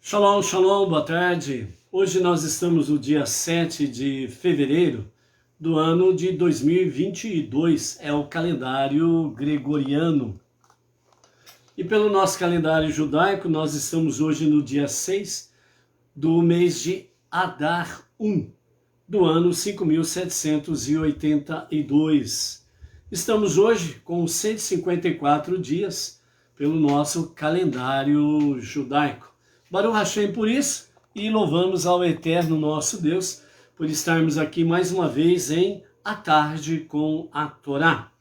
Shalom, shalom, boa tarde. Hoje nós estamos no dia 7 de fevereiro do ano de 2022, é o calendário gregoriano. E pelo nosso calendário judaico, nós estamos hoje no dia 6 do mês de Adar 1, do ano 5782. Estamos hoje com 154 dias pelo nosso calendário judaico. Baruch Hashem por isso, e louvamos ao eterno nosso Deus por estarmos aqui mais uma vez em A Tarde com a Torá.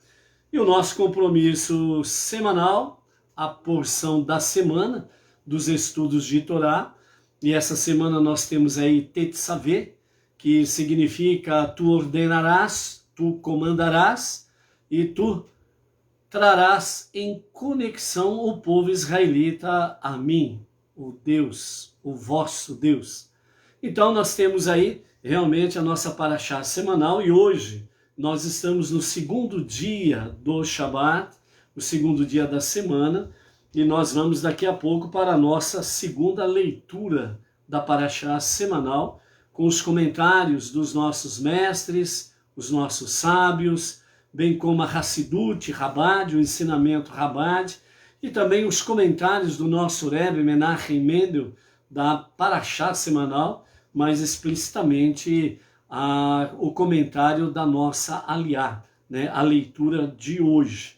E o nosso compromisso semanal, a porção da semana dos estudos de Torá. E essa semana nós temos aí Tetzaveh, que significa tu ordenarás, tu comandarás e tu trarás em conexão o povo israelita a mim, o Deus, o vosso Deus. Então nós temos aí realmente a nossa paraxá semanal e hoje nós estamos no segundo dia do Shabat, o segundo dia da semana, e nós vamos daqui a pouco para a nossa segunda leitura da paraxá semanal, com os comentários dos nossos mestres, os nossos sábios, bem como a Hassidut, Rabad, o ensinamento Rabad, e também os comentários do nosso Rebbe Menachem Mendel, da paraxá semanal, mais explicitamente o comentário da nossa aliá, né, a leitura de hoje.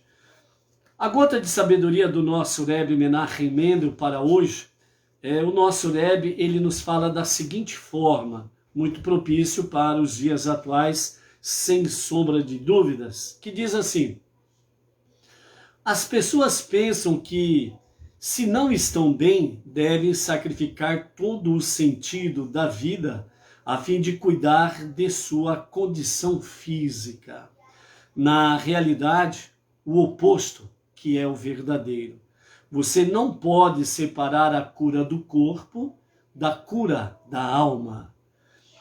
A gota de sabedoria do nosso Rebbe Menachem Mendel para hoje, o nosso Rebbe, ele nos fala da seguinte forma, muito propício para os dias atuais, sem sombra de dúvidas, que diz assim: as pessoas pensam que, se não estão bem, devem sacrificar todo o sentido da vida a fim de cuidar de sua condição física. Na realidade, o oposto, que é o verdadeiro. Você não pode separar a cura do corpo da cura da alma.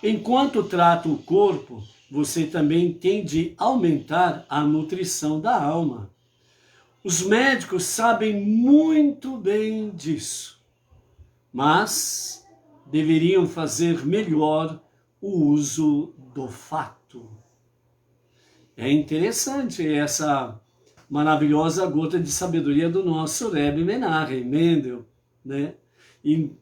Enquanto trata o corpo, você também tem de aumentar a nutrição da alma. Os médicos sabem muito bem disso, mas deveriam fazer melhor o uso do fato. É interessante essa maravilhosa gota de sabedoria do nosso Rebbe Menachem Mendel, né? E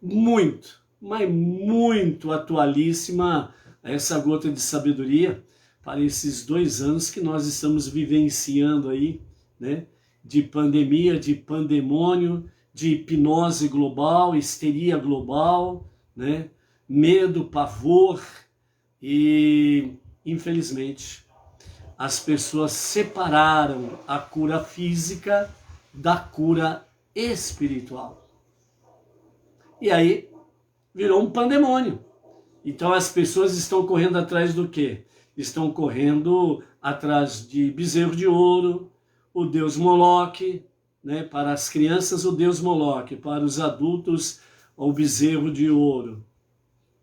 muito, mas muito atualíssima essa gota de sabedoria para esses 2 anos que nós estamos vivenciando aí, né? De pandemia, de pandemônio, de hipnose global, histeria global, né? Medo, pavor e, infelizmente, as pessoas separaram a cura física da cura espiritual. E aí virou um pandemônio. Então as pessoas estão correndo atrás do quê? Estão correndo atrás de bezerro de ouro, o deus Moloque, né? Para as crianças o deus Moloque, para os adultos o bezerro de ouro.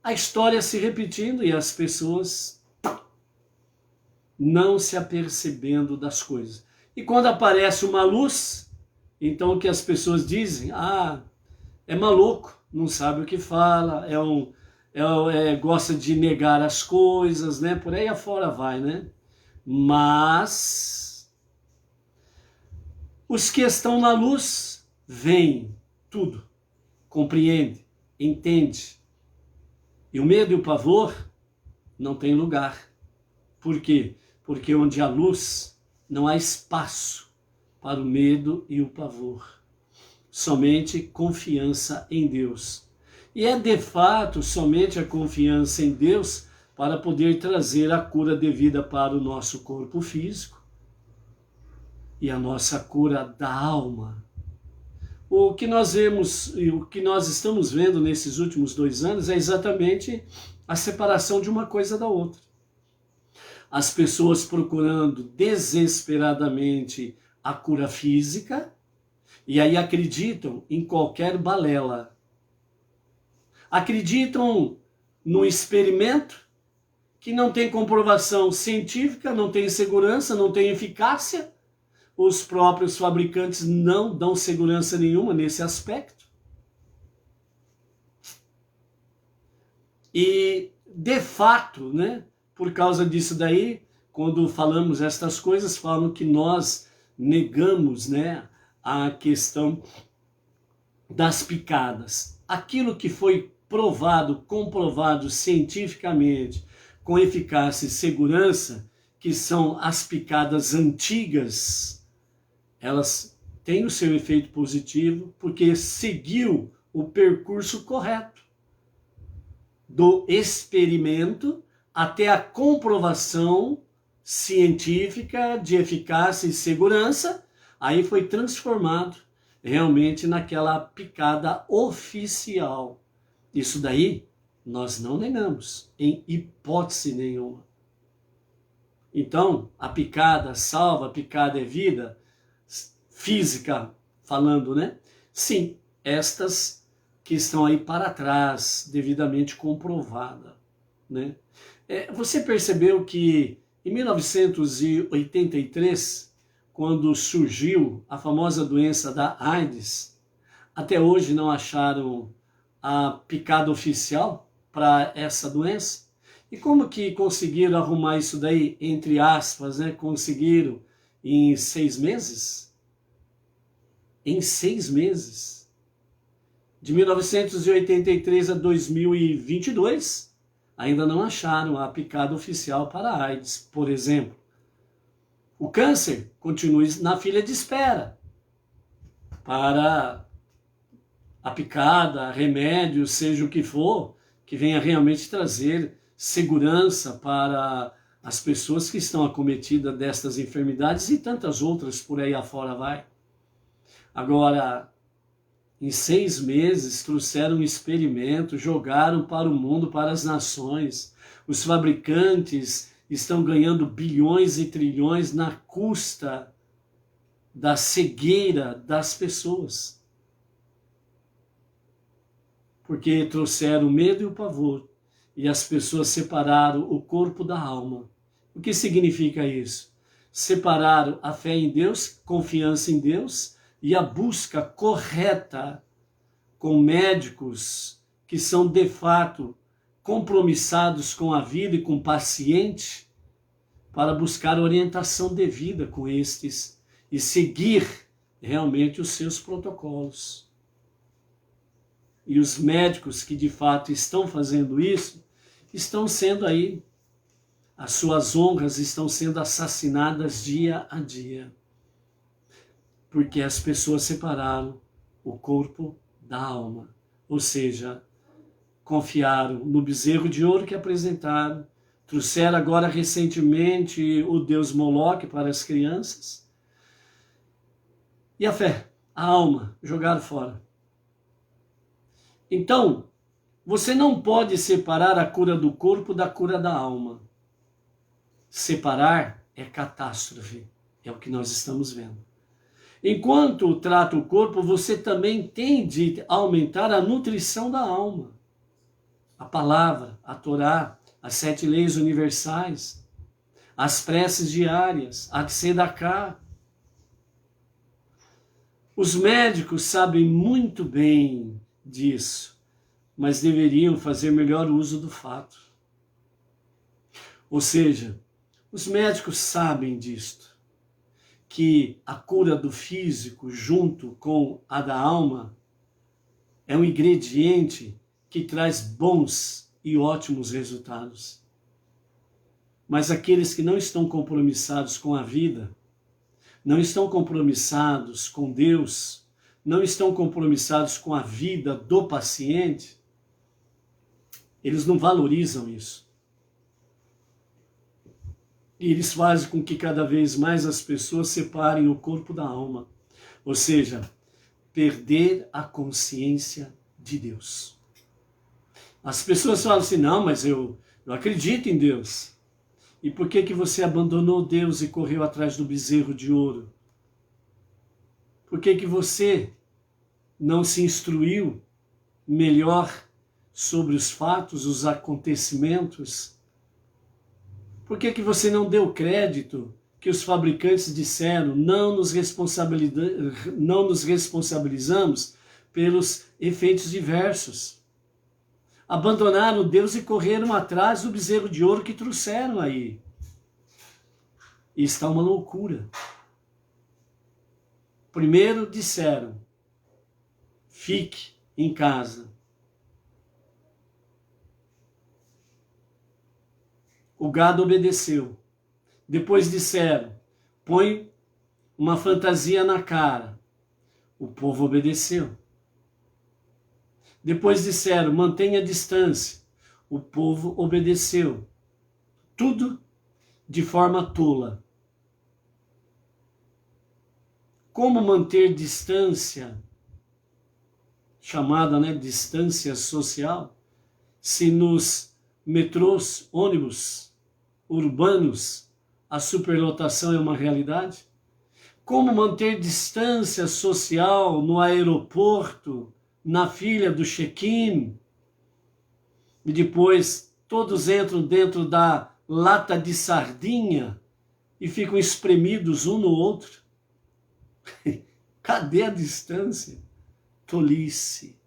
A história se repetindo e as pessoas não se apercebendo das coisas. E quando aparece uma luz, então o que as pessoas dizem? Ah, é maluco, não sabe o que fala, gosta de negar as coisas, né? Por aí afora vai, né? Mas os que estão na luz veem tudo, compreendem, entendem. E o medo e o pavor não tem lugar. Por quê? Porque onde há luz não há espaço para o medo e o pavor. Somente confiança em Deus. E é de fato somente a confiança em Deus para poder trazer a cura devida para o nosso corpo físico e a nossa cura da alma. O que nós vemos e o que nós estamos vendo nesses últimos 2 anos é exatamente a separação de uma coisa da outra. As pessoas procurando desesperadamente a cura física e aí acreditam em qualquer balela. Acreditam no experimento que não tem comprovação científica, não tem segurança, não tem eficácia. Os próprios fabricantes não dão segurança nenhuma nesse aspecto. E, de fato, né, por causa disso daí, quando falamos estas coisas, falam que nós negamos, né, a questão das picadas. Aquilo que foi provado, comprovado cientificamente, com eficácia e segurança, que são as picadas antigas, elas têm o seu efeito positivo, porque seguiu o percurso correto do experimento até a comprovação científica de eficácia e segurança, aí foi transformado realmente naquela picada oficial. Isso daí nós não negamos, em hipótese nenhuma. Então, a picada salva, a picada é vida, física falando, né? Sim, estas que estão aí para trás, devidamente comprovada, né? Você percebeu que em 1983, quando surgiu a famosa doença da AIDS, até hoje não acharam a picada oficial para essa doença? E como que conseguiram arrumar isso daí, entre aspas, né? Conseguiram em 6 meses? Em 6 meses. De 1983 a 2022, ainda não acharam a picada oficial para a AIDS, por exemplo. O câncer continua na fila de espera para a picada, remédio, seja o que for, que venha realmente trazer segurança para as pessoas que estão acometidas destas enfermidades e tantas outras por aí afora vai. Agora, em 6 meses, trouxeram um experimento, jogaram para o mundo, para as nações. Os fabricantes estão ganhando bilhões e trilhões na custa da cegueira das pessoas. Porque trouxeram o medo e o pavor, e as pessoas separaram o corpo da alma. O que significa isso? Separaram a fé em Deus, confiança em Deus, e a busca correta com médicos que são de fato compromissados com a vida e com o paciente, para buscar orientação devida com estes e seguir realmente os seus protocolos. E os médicos que de fato estão fazendo isso, estão sendo aí, as suas honras estão sendo assassinadas dia a dia. Porque as pessoas separaram o corpo da alma. Ou seja, confiaram no bezerro de ouro que apresentaram, trouxeram agora recentemente o deus Moloque para as crianças. E a fé, a alma, jogaram fora. Então, você não pode separar a cura do corpo da cura da alma. Separar é catástrofe, é o que nós estamos vendo. Enquanto trata o corpo, você também tem de aumentar a nutrição da alma. A palavra, a Torá, as 7 leis universais, as preces diárias, a Tzedaká. Os médicos sabem muito bem disso, mas deveriam fazer melhor uso do fato. Ou seja, os médicos sabem disto, que a cura do físico junto com a da alma é um ingrediente que traz bons e ótimos resultados. Mas aqueles que não estão compromissados com a vida, não estão compromissados com Deus, não estão compromissados com a vida do paciente, eles não valorizam isso. E eles fazem com que cada vez mais as pessoas separem o corpo da alma. Ou seja, perder a consciência de Deus. As pessoas falam assim, não, mas eu acredito em Deus. E por que você abandonou Deus e correu atrás do bezerro de ouro? Por que você não se instruiu melhor sobre os fatos, os acontecimentos? Por que você não deu crédito que os fabricantes disseram, não nos responsabilizamos pelos efeitos diversos? abandonaram Deus e correram atrás do bezerro de ouro que trouxeram aí. E está uma loucura. Primeiro disseram, fique em casa. O gado obedeceu. Depois disseram, põe uma fantasia na cara. O povo obedeceu. Depois disseram, mantenha a distância. O povo obedeceu. Tudo de forma tola. Como manter distância, chamada, distância social, se nos metrôs, ônibus urbanos, a superlotação é uma realidade? Como manter distância social no aeroporto, na fila do check-in, e depois todos entram dentro da lata de sardinha e ficam espremidos um no outro? Cadê a distância? Tolice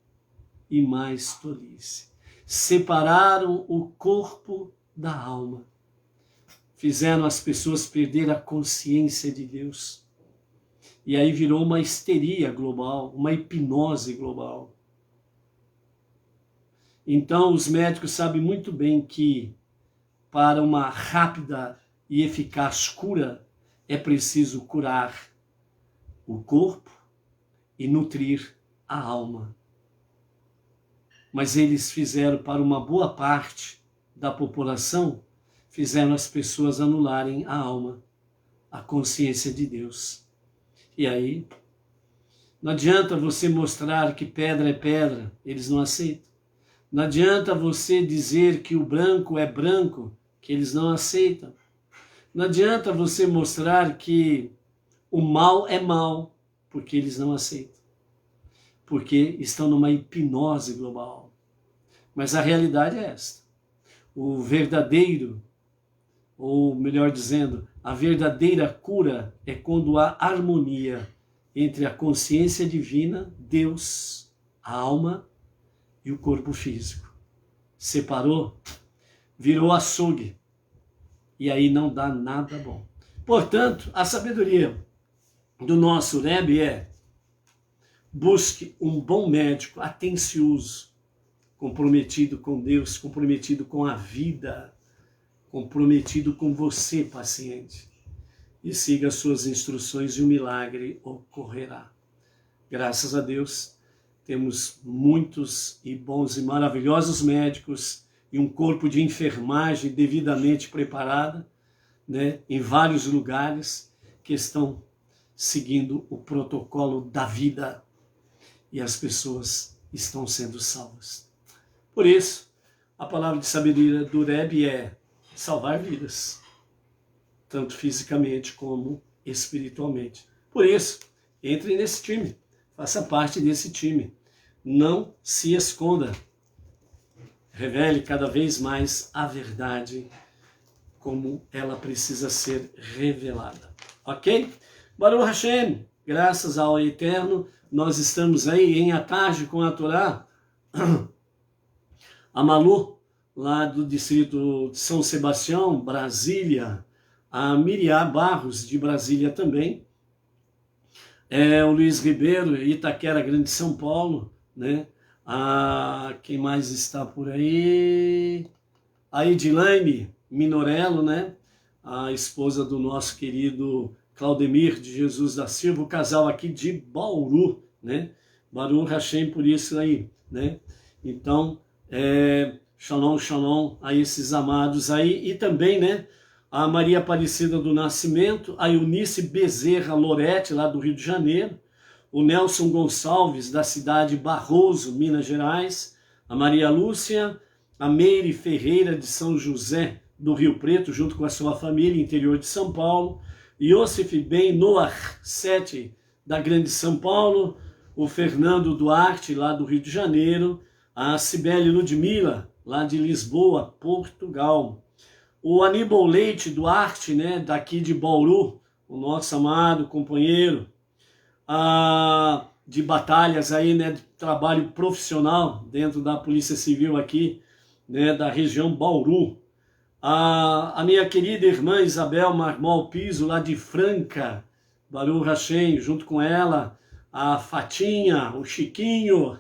e mais tolice. Separaram o corpo da alma. Fizeram as pessoas perder a consciência de Deus. E aí virou uma histeria global, uma hipnose global. Então os médicos sabem muito bem que para uma rápida e eficaz cura é preciso curar o corpo e nutrir a alma. Mas eles fizeram para uma boa parte da população, fizeram as pessoas anularem a alma, a consciência de Deus. E aí, não adianta você mostrar que pedra é pedra, eles não aceitam. Não adianta você dizer que o branco é branco, que eles não aceitam. Não adianta você mostrar que o mal é mal, porque eles não aceitam. Porque estão numa hipnose global. Mas a realidade é esta. O verdadeiro, ou melhor dizendo, a verdadeira cura é quando há harmonia entre a consciência divina, Deus, a alma e o corpo físico. Separou, virou açougue. E aí não dá nada bom. Portanto, a sabedoria do nosso Rebbe é: busque um bom médico, atencioso, comprometido com Deus, comprometido com a vida, comprometido com você, paciente. E siga as suas instruções e o milagre ocorrerá. Graças a Deus, temos muitos e bons e maravilhosos médicos e um corpo de enfermagem devidamente preparada, em vários lugares que estão seguindo o protocolo da vida e as pessoas estão sendo salvas. Por isso, a palavra de sabedoria do Rebbe é salvar vidas, tanto fisicamente como espiritualmente. Por isso, entre nesse time, faça parte desse time. Não se esconda. Revele cada vez mais a verdade como ela precisa ser revelada. Ok? Baruch Hashem, graças ao Eterno, nós estamos aí em à tarde com a Torá. A Malu, lá do distrito de São Sebastião, Brasília. A Miriam Barros, de Brasília também. O Luiz Ribeiro, Itaquera, Grande São Paulo, quem mais está por aí? A Edilane Minorello, a esposa do nosso querido Claudemir de Jesus da Silva, o casal aqui de Bauru, Baruch Hashem por isso aí, Então, shalom, shalom a esses amados aí, e também, a Maria Aparecida do Nascimento, a Eunice Bezerra Lorete, lá do Rio de Janeiro, o Nelson Gonçalves, da cidade de Barroso, Minas Gerais, a Maria Lúcia, a Meire Ferreira de São José do Rio Preto, junto com a sua família, interior de São Paulo, Yosef Ben Noach Sete, da Grande São Paulo, o Fernando Duarte, lá do Rio de Janeiro, a Cibele Ludmila, lá de Lisboa, Portugal, o Aníbal Leite Duarte, daqui de Bauru, o nosso amado companheiro, a de batalhas aí, né, de trabalho profissional dentro da Polícia Civil aqui, né, da região Bauru. A minha querida irmã Isabel Marmol Piso, lá de Franca, Baruch Hashem, junto com ela, a Fatinha, o Chiquinho,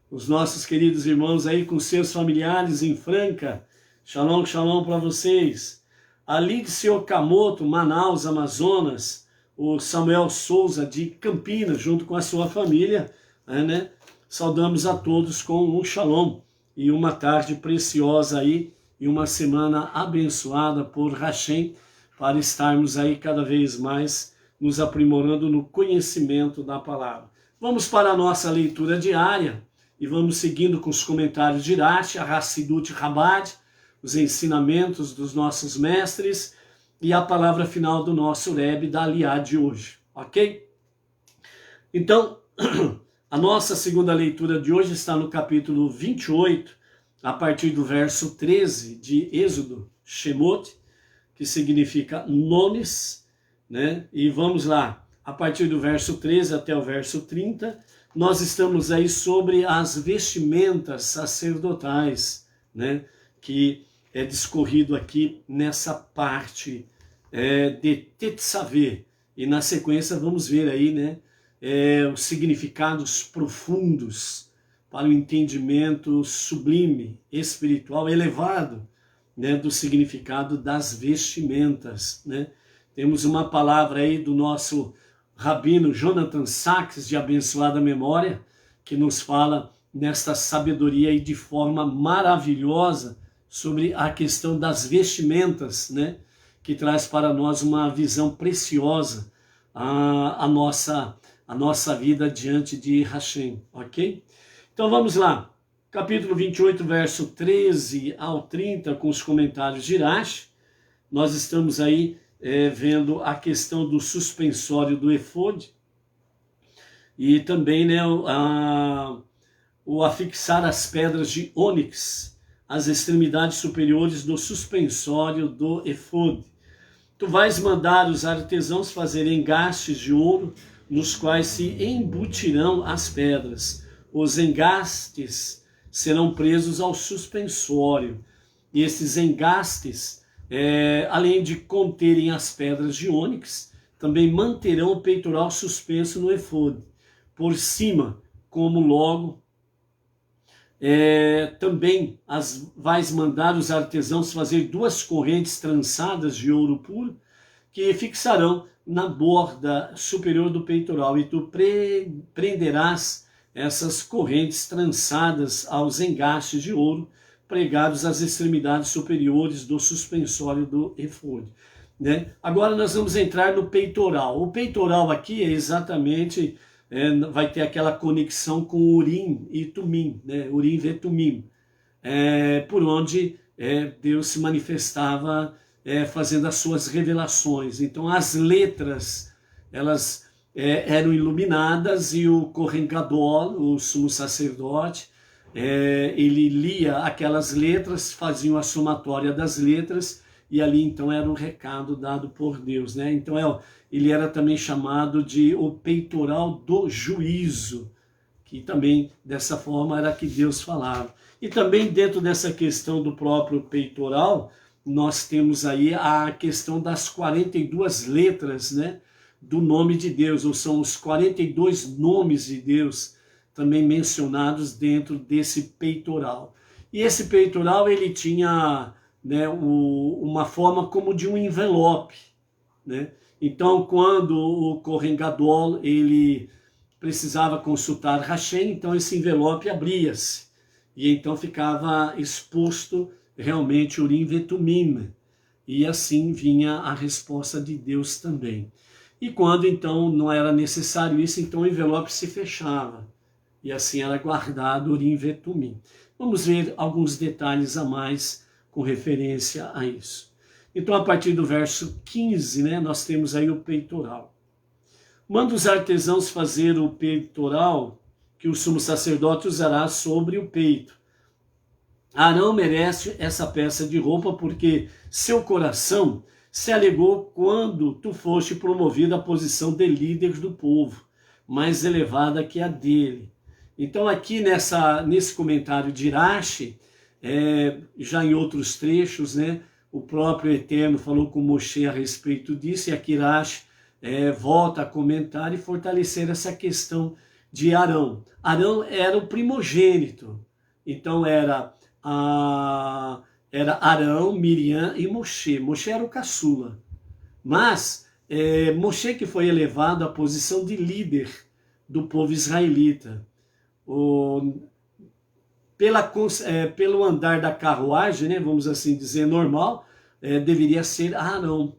os nossos queridos irmãos aí com seus familiares em Franca. Shalom, shalom para vocês. A Lídice Okamoto, Manaus, Amazonas, o Samuel Souza de Campinas, junto com a sua família, né? Saudamos a todos com um shalom e uma tarde preciosa aí, e uma semana abençoada por Hashem, para estarmos aí cada vez mais nos aprimorando no conhecimento da palavra. Vamos para a nossa leitura diária e vamos seguindo com os comentários de Rashi, a Hassidut Chabad, os ensinamentos dos nossos mestres e a palavra final do nosso Rebbe da Aliá de hoje, ok? Então, a nossa segunda leitura de hoje está no capítulo 28, a partir do verso 13 de Êxodo, Shemot, que significa nomes, né? E vamos lá, a partir do verso 13 até o verso 30, nós estamos aí sobre as vestimentas sacerdotais, né? Que é discorrido aqui nessa parte de Tetzaveh. E na sequência vamos ver aí, né? Os significados profundos para o entendimento sublime, espiritual, elevado, né, do significado das vestimentas, né? Temos uma palavra aí do nosso rabino Jonathan Sachs, de abençoada memória, que nos fala nesta sabedoria aí de forma maravilhosa sobre a questão das vestimentas, né, que traz para nós uma visão preciosa a nossa vida diante de Hashem, ok? Então vamos lá, capítulo 28, verso 13 ao 30, com os comentários de Rashi. Nós estamos aí vendo a questão do suspensório do efod e também, né, o afixar as pedras de ônix às extremidades superiores do suspensório do efod. Tu vais mandar os artesãos fazerem engastes de ouro, nos quais se embutirão as pedras. Os engastes serão presos ao suspensório. E esses engastes, além de conterem as pedras de ônix, também manterão o peitoral suspenso no efod. Por cima, como logo, também vais mandar os artesãos fazer 2 correntes trançadas de ouro puro, que fixarão na borda superior do peitoral, e tu prenderás essas correntes trançadas aos engastes de ouro pregados às extremidades superiores do suspensório do efod, né? Agora nós vamos entrar no peitoral. O peitoral aqui é exatamente, vai ter aquela conexão com Urim e Tumim, né? Urim e Tumim, por onde Deus se manifestava fazendo as suas revelações. Então as letras, elas eram iluminadas, e o Kohen Gadol, o sumo sacerdote, ele lia aquelas letras, fazia a somatória das letras, e ali então era um recado dado por Deus, né? Então ele era também chamado de o peitoral do juízo, que também dessa forma era que Deus falava. E também dentro dessa questão do próprio peitoral, nós temos aí a questão das 42 letras, né, do nome de Deus, ou são os 42 nomes de Deus também mencionados dentro desse peitoral. E esse peitoral, ele tinha, né, uma forma como de um envelope, né? Então, quando o Kohen Gadol, ele precisava consultar Hashem, então esse envelope abria-se, e então ficava exposto realmente Urim e Tumim, e assim vinha a resposta de Deus também. E quando então não era necessário isso, então o envelope se fechava, e assim era guardado Urim e Tumim. Vamos ver alguns detalhes a mais com referência a isso. Então, a partir do verso 15, né, nós temos aí o peitoral. Manda os artesãos fazer o peitoral que o sumo sacerdote usará sobre o peito. Arão merece essa peça de roupa porque seu coração se alegou quando tu foste promovido à posição de líder do povo. mais elevada que a dele. Então aqui nesse comentário de Rashi, já em outros trechos, né, o próprio Eterno falou com Moshe a respeito disso, e aqui Rashi volta a comentar e fortalecer essa questão de Arão. Arão era o primogênito, então era Arão, Miriam e Moshe. Moshe era o caçula, mas Moshe que foi elevado à posição de líder do povo israelita. Pelo andar da carruagem, né, vamos assim dizer, normal, deveria ser Arão.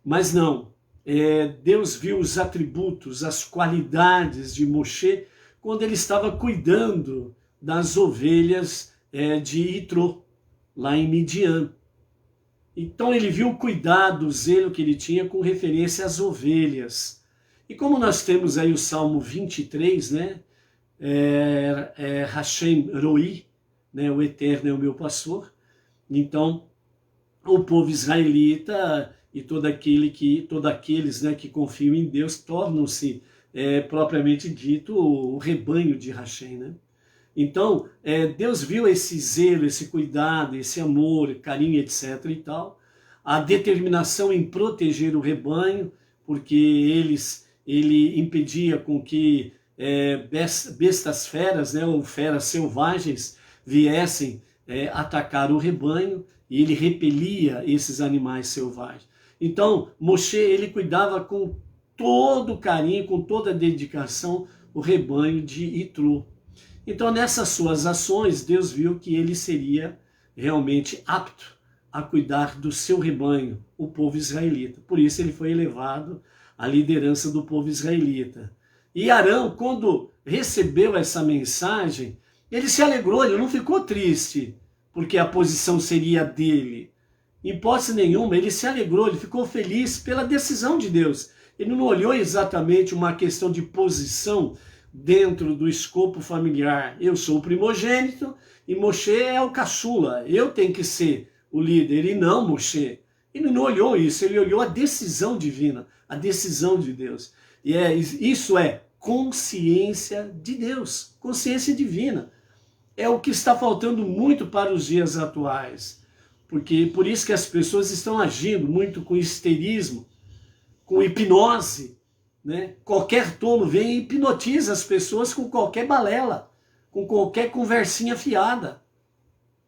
Mas não, Deus viu os atributos, as qualidades de Moshe quando ele estava cuidando das ovelhas de Itró, lá em Midian. Então ele viu o cuidado, o zelo que ele tinha com referência às ovelhas. E como nós temos aí o Salmo 23, né? Hashem Roi, né? O Eterno é o meu pastor. Então, o povo israelita e todos aqueles, né, que confiam em Deus tornam-se, propriamente dito, o rebanho de Hashem, né? Então, Deus viu esse zelo, esse cuidado, esse amor, carinho, etc. e tal, a determinação em proteger o rebanho, porque ele impedia com que bestas feras, né, ou feras selvagens, viessem atacar o rebanho, e ele repelia esses animais selvagens. Então, Moshe, ele cuidava com todo carinho, com toda dedicação, o rebanho de Itró. Então, nessas suas ações, Deus viu que ele seria realmente apto a cuidar do seu rebanho, o povo israelita. Por isso ele foi elevado à liderança do povo israelita. E Arão, quando recebeu essa mensagem, ele se alegrou, ele não ficou triste, porque a posição seria dele. Em hipótese nenhuma, ele se alegrou, ele ficou feliz pela decisão de Deus. Ele não olhou exatamente uma questão de posição dentro do escopo familiar. Eu sou o primogênito e Moshe é o caçula, eu tenho que ser o líder, e não Moshe. Ele não olhou isso, ele olhou a decisão divina, a decisão de Deus. E isso é consciência de Deus, consciência divina. É o que está faltando muito para os dias atuais. Por isso que as pessoas estão agindo muito com histerismo, com hipnose, né? Qualquer tolo vem e hipnotiza as pessoas com qualquer balela, com qualquer conversinha fiada.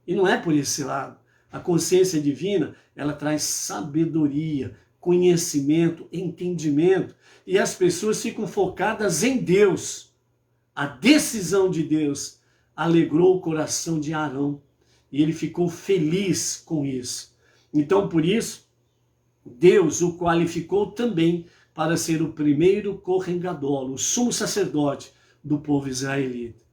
E não é por esse lado. A consciência divina, ela traz sabedoria, conhecimento, entendimento, e as pessoas ficam focadas em Deus. A decisão de Deus alegrou o coração de Arão, e ele ficou feliz com isso. Então, por isso, Deus o qualificou também para ser o primeiro Kohen Gadol, o sumo sacerdote do povo israelita.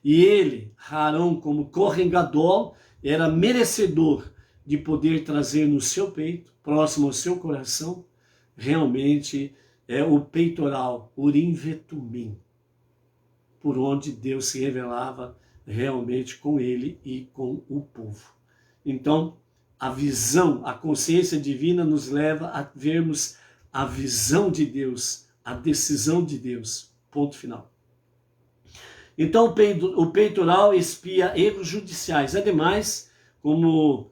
E ele, Arão, como Kohen Gadol, era merecedor de poder trazer no seu peito, próximo ao seu coração, realmente o peitoral, Urim Vetumim, por onde Deus se revelava realmente com ele e com o povo. Então, a visão, a consciência divina nos leva a vermos a visão de Deus, a decisão de Deus. Ponto final. Então, o peitoral expia erros judiciais. Ademais, como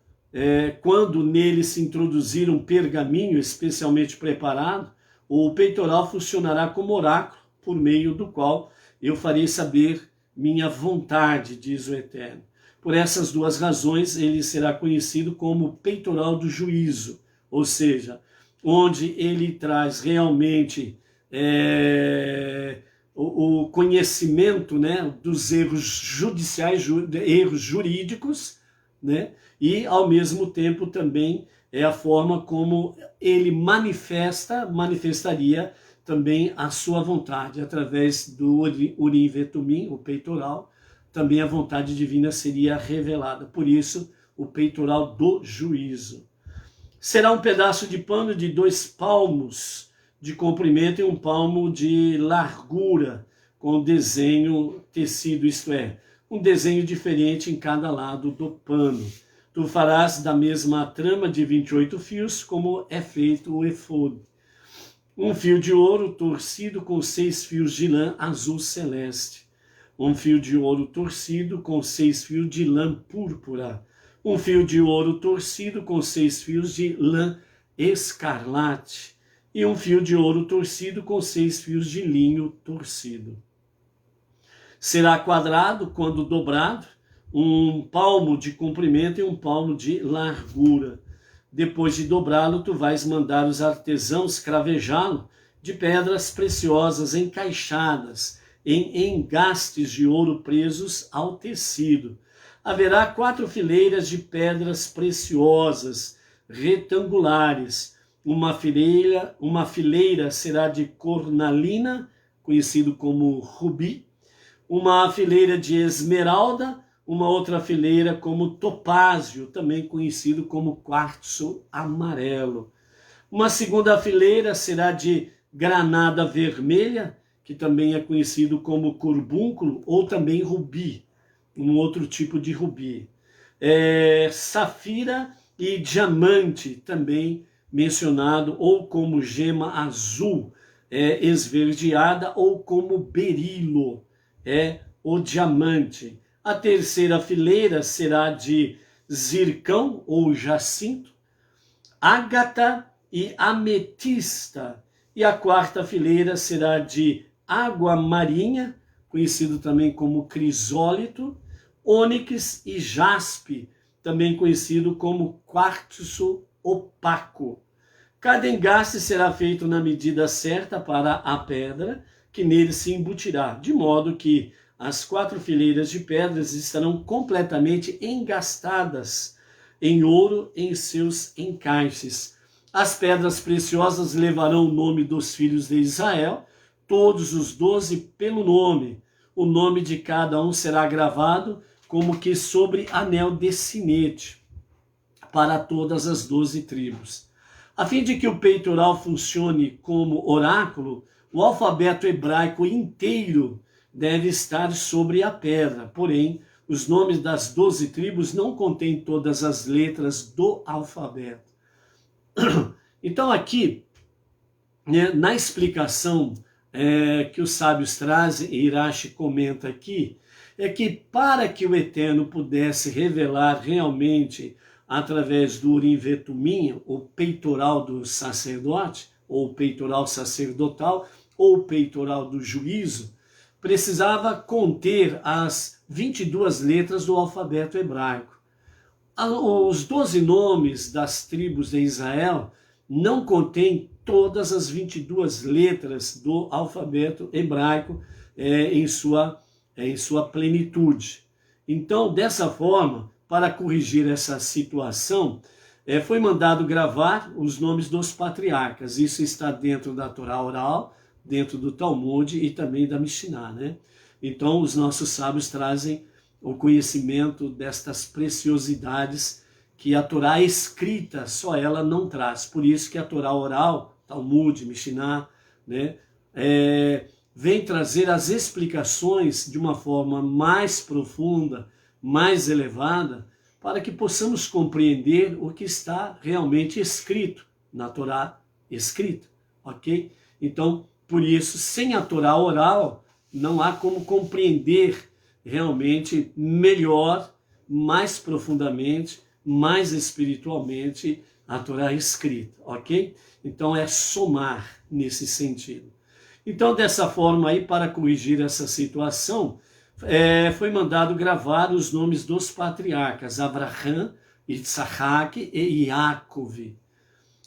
quando nele se introduzir um pergaminho especialmente preparado, o peitoral funcionará como oráculo, por meio do qual eu farei saber minha vontade, diz o Eterno. Por essas duas razões, ele será conhecido como peitoral do juízo, ou seja, onde ele traz realmente o conhecimento, né, dos erros judiciais, erros jurídicos, né, e ao mesmo tempo também é a forma como ele manifestaria também a sua vontade, através do Urim Vetumim, o peitoral, também a vontade divina seria revelada. Por isso, o peitoral do juízo. Será um pedaço de pano de 2 palmos de comprimento e 1 palmo de largura, com desenho tecido, isto é, um desenho diferente em cada lado do pano. Tu farás da mesma trama de 28 fios, como é feito o efod. Um fio de ouro torcido com 6 fios de lã azul celeste. Um fio de ouro torcido com 6 fios de lã púrpura. Um fio de ouro torcido com 6 fios de lã escarlate. E um fio de ouro torcido com 6 fios de linho torcido. Será quadrado quando dobrado, 1 palmo de comprimento e 1 palmo de largura. Depois de dobrá-lo, tu vais mandar os artesãos cravejá-lo de pedras preciosas encaixadas em engastes de ouro presos ao tecido. Haverá 4 fileiras de pedras preciosas retangulares. Uma fileira será de cornalina, conhecido como rubi, uma fileira de esmeralda, uma outra fileira como topázio, também conhecido como quartzo amarelo. Uma segunda fileira será de granada vermelha, que também é conhecido como corbúnculo, ou também rubi, um outro tipo de rubi. Safira e diamante, também mencionado, ou como gema azul, esverdeada, ou como berilo, o diamante. A terceira fileira será de zircão ou jacinto, ágata e ametista. E a quarta fileira será de água marinha, conhecido também como crisólito, ônix e jaspe, também conhecido como quartzo opaco. Cada engaste será feito na medida certa para a pedra que nele se embutirá, de modo que as 4 fileiras de pedras estarão completamente engastadas em ouro em seus encaixes. As pedras preciosas levarão o nome dos filhos de Israel, todos os 12 pelo nome. O nome de cada um será gravado como que sobre anel de sinete, para todas as 12 tribos. A fim de que o peitoral funcione como oráculo, o alfabeto hebraico inteiro deve estar sobre a pedra. Porém, os nomes das 12 tribos não contêm todas as letras do alfabeto. Então aqui, na explicação que os sábios trazem, e Irache comenta aqui, é que para que o Eterno pudesse revelar realmente, através do Urim Vetumim, o peitoral do sacerdote, ou peitoral sacerdotal, ou peitoral do juízo, precisava conter as 22 letras do alfabeto hebraico. Os 12 nomes das tribos de Israel não contêm todas as 22 letras do alfabeto hebraico em sua plenitude. Então, dessa forma, para corrigir essa situação, foi mandado gravar os nomes dos patriarcas. Isso está dentro da Torá oral, dentro do Talmud e também da Mishnah, né? Então, os nossos sábios trazem o conhecimento destas preciosidades que a Torá escrita, só ela não traz. Por isso que a Torá oral, Talmud, Mishnah, né, vem trazer as explicações de uma forma mais profunda, mais elevada, para que possamos compreender o que está realmente escrito na Torá escrita, ok? Então, por isso, sem a Torá oral, não há como compreender realmente melhor, mais profundamente, mais espiritualmente a Torá escrita, ok? Então é somar nesse sentido. Então, dessa forma aí, para corrigir essa situação, foi mandado gravar os nomes dos patriarcas, Abraham, Isaac e Yaakov,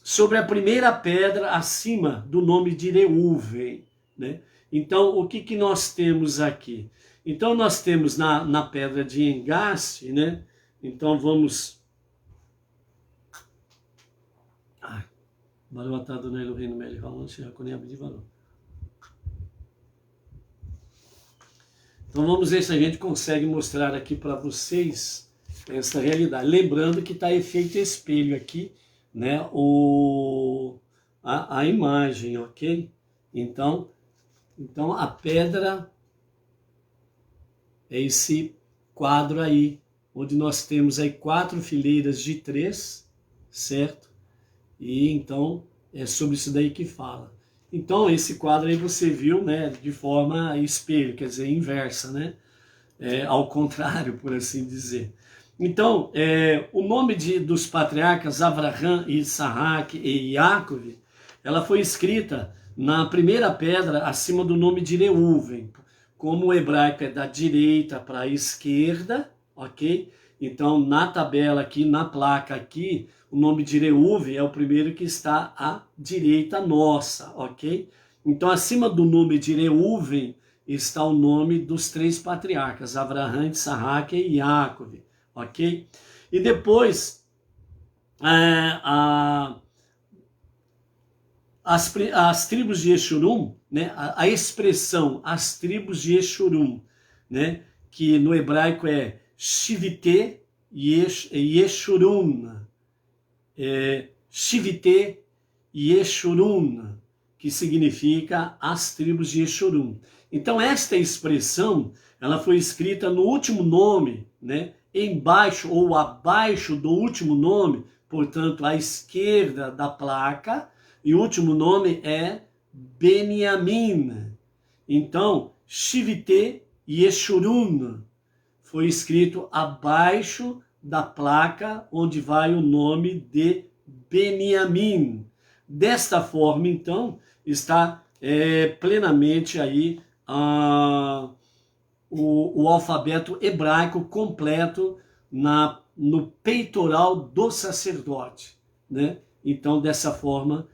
sobre a primeira pedra acima do nome de Reuven, né? Então, o que nós temos aqui? Então, nós temos na pedra de engaste, né? Então, vamos... Baruch atah Adonai Eloheinu melech haolam shehakonei abdi varo. Então, vamos ver se a gente consegue mostrar aqui para vocês essa realidade. Lembrando que está efeito espelho aqui, né? A imagem, ok? Então, a pedra é esse quadro aí, onde nós temos aí 4 fileiras de 3, certo? E então é sobre isso daí que fala. Então, esse quadro aí você viu, né, de forma espelho, quer dizer, inversa, né? Ao contrário, por assim dizer. Então, o nome dos patriarcas Avraham, Isaac e Yaakov, ela foi escrita na primeira pedra acima do nome de Reuven. Como o hebraico é da direita para a esquerda, ok? Então, na tabela aqui, na placa aqui, o nome de Reuven é o primeiro que está à direita nossa, ok? Então, acima do nome de Reuven está o nome dos 3 patriarcas, Avraham, Isaac e Yaakov, ok? E depois, as tribos de Yeshurun, né? A expressão as tribos de Yeshurun, né? Que no hebraico é Shivite Yeshurun, Shivite Yeshurun, que significa as tribos de Yeshurun. Então esta expressão, ela foi escrita no último nome, né? Embaixo ou abaixo do último nome, portanto à esquerda da placa, e o último nome é Beniamim. Então, Shivite Yeshurun foi escrito abaixo da placa onde vai o nome de Beniamim. Desta forma, então, está plenamente aí o alfabeto hebraico completo no peitoral do sacerdote, né? Então, dessa forma,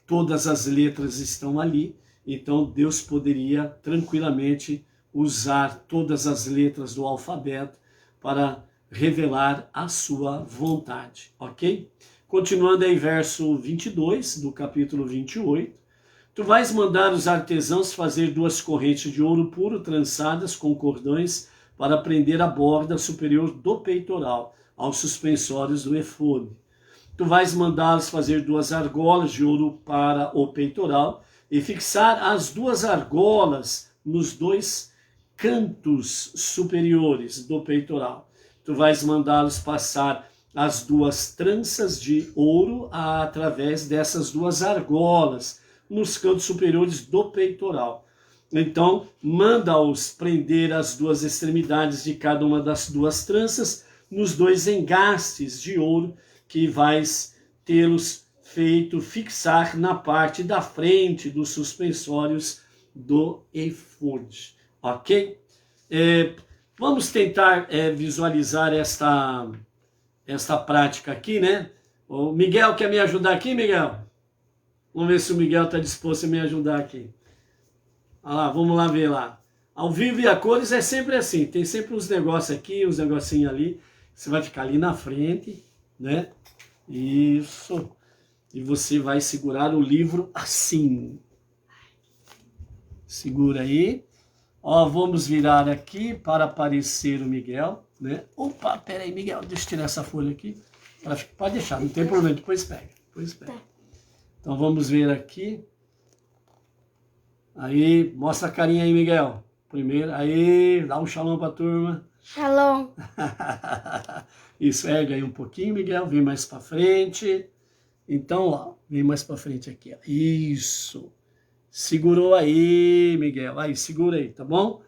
todas as letras estão ali, então Deus poderia tranquilamente usar todas as letras do alfabeto para revelar a sua vontade, ok? Continuando aí, verso 22 do capítulo 28. Tu vais mandar os artesãos fazer 2 correntes de ouro puro trançadas com cordões para prender a borda superior do peitoral, aos suspensórios do efode. Tu vais mandá-los fazer 2 argolas de ouro para o peitoral e fixar as 2 argolas nos 2 cantos superiores do peitoral. Tu vais mandá-los passar as 2 tranças de ouro através dessas 2 argolas nos cantos superiores do peitoral. Então, manda-os prender as 2 extremidades de cada uma das 2 tranças nos 2 engastes de ouro que vais tê-los feito fixar na parte da frente dos suspensórios do efode. Ok? Vamos tentar visualizar esta prática aqui, né? O Miguel quer me ajudar aqui, Miguel? Vamos ver se o Miguel está disposto a me ajudar aqui. Olha lá, vamos lá ver lá. Ao vivo e a cores é sempre assim. Tem sempre uns negócios aqui, uns negocinhos ali. Você vai ficar ali na frente, né? Isso. E você vai segurar o livro assim. Segura aí. Ó, vamos virar aqui para aparecer o Miguel, né? Opa, peraí, Miguel, deixa eu tirar essa folha aqui. Pode deixar, não tem problema, depois pega. Então vamos ver aqui. Aí, mostra a carinha aí, Miguel. Primeiro, aí, dá um shalom para a turma. Shalom. Isso, ergue aí um pouquinho, Miguel, vem mais para frente. Então, ó, vem mais para frente aqui, ó. Isso. Segurou aí, Miguel. Aí, segura aí, tá bom?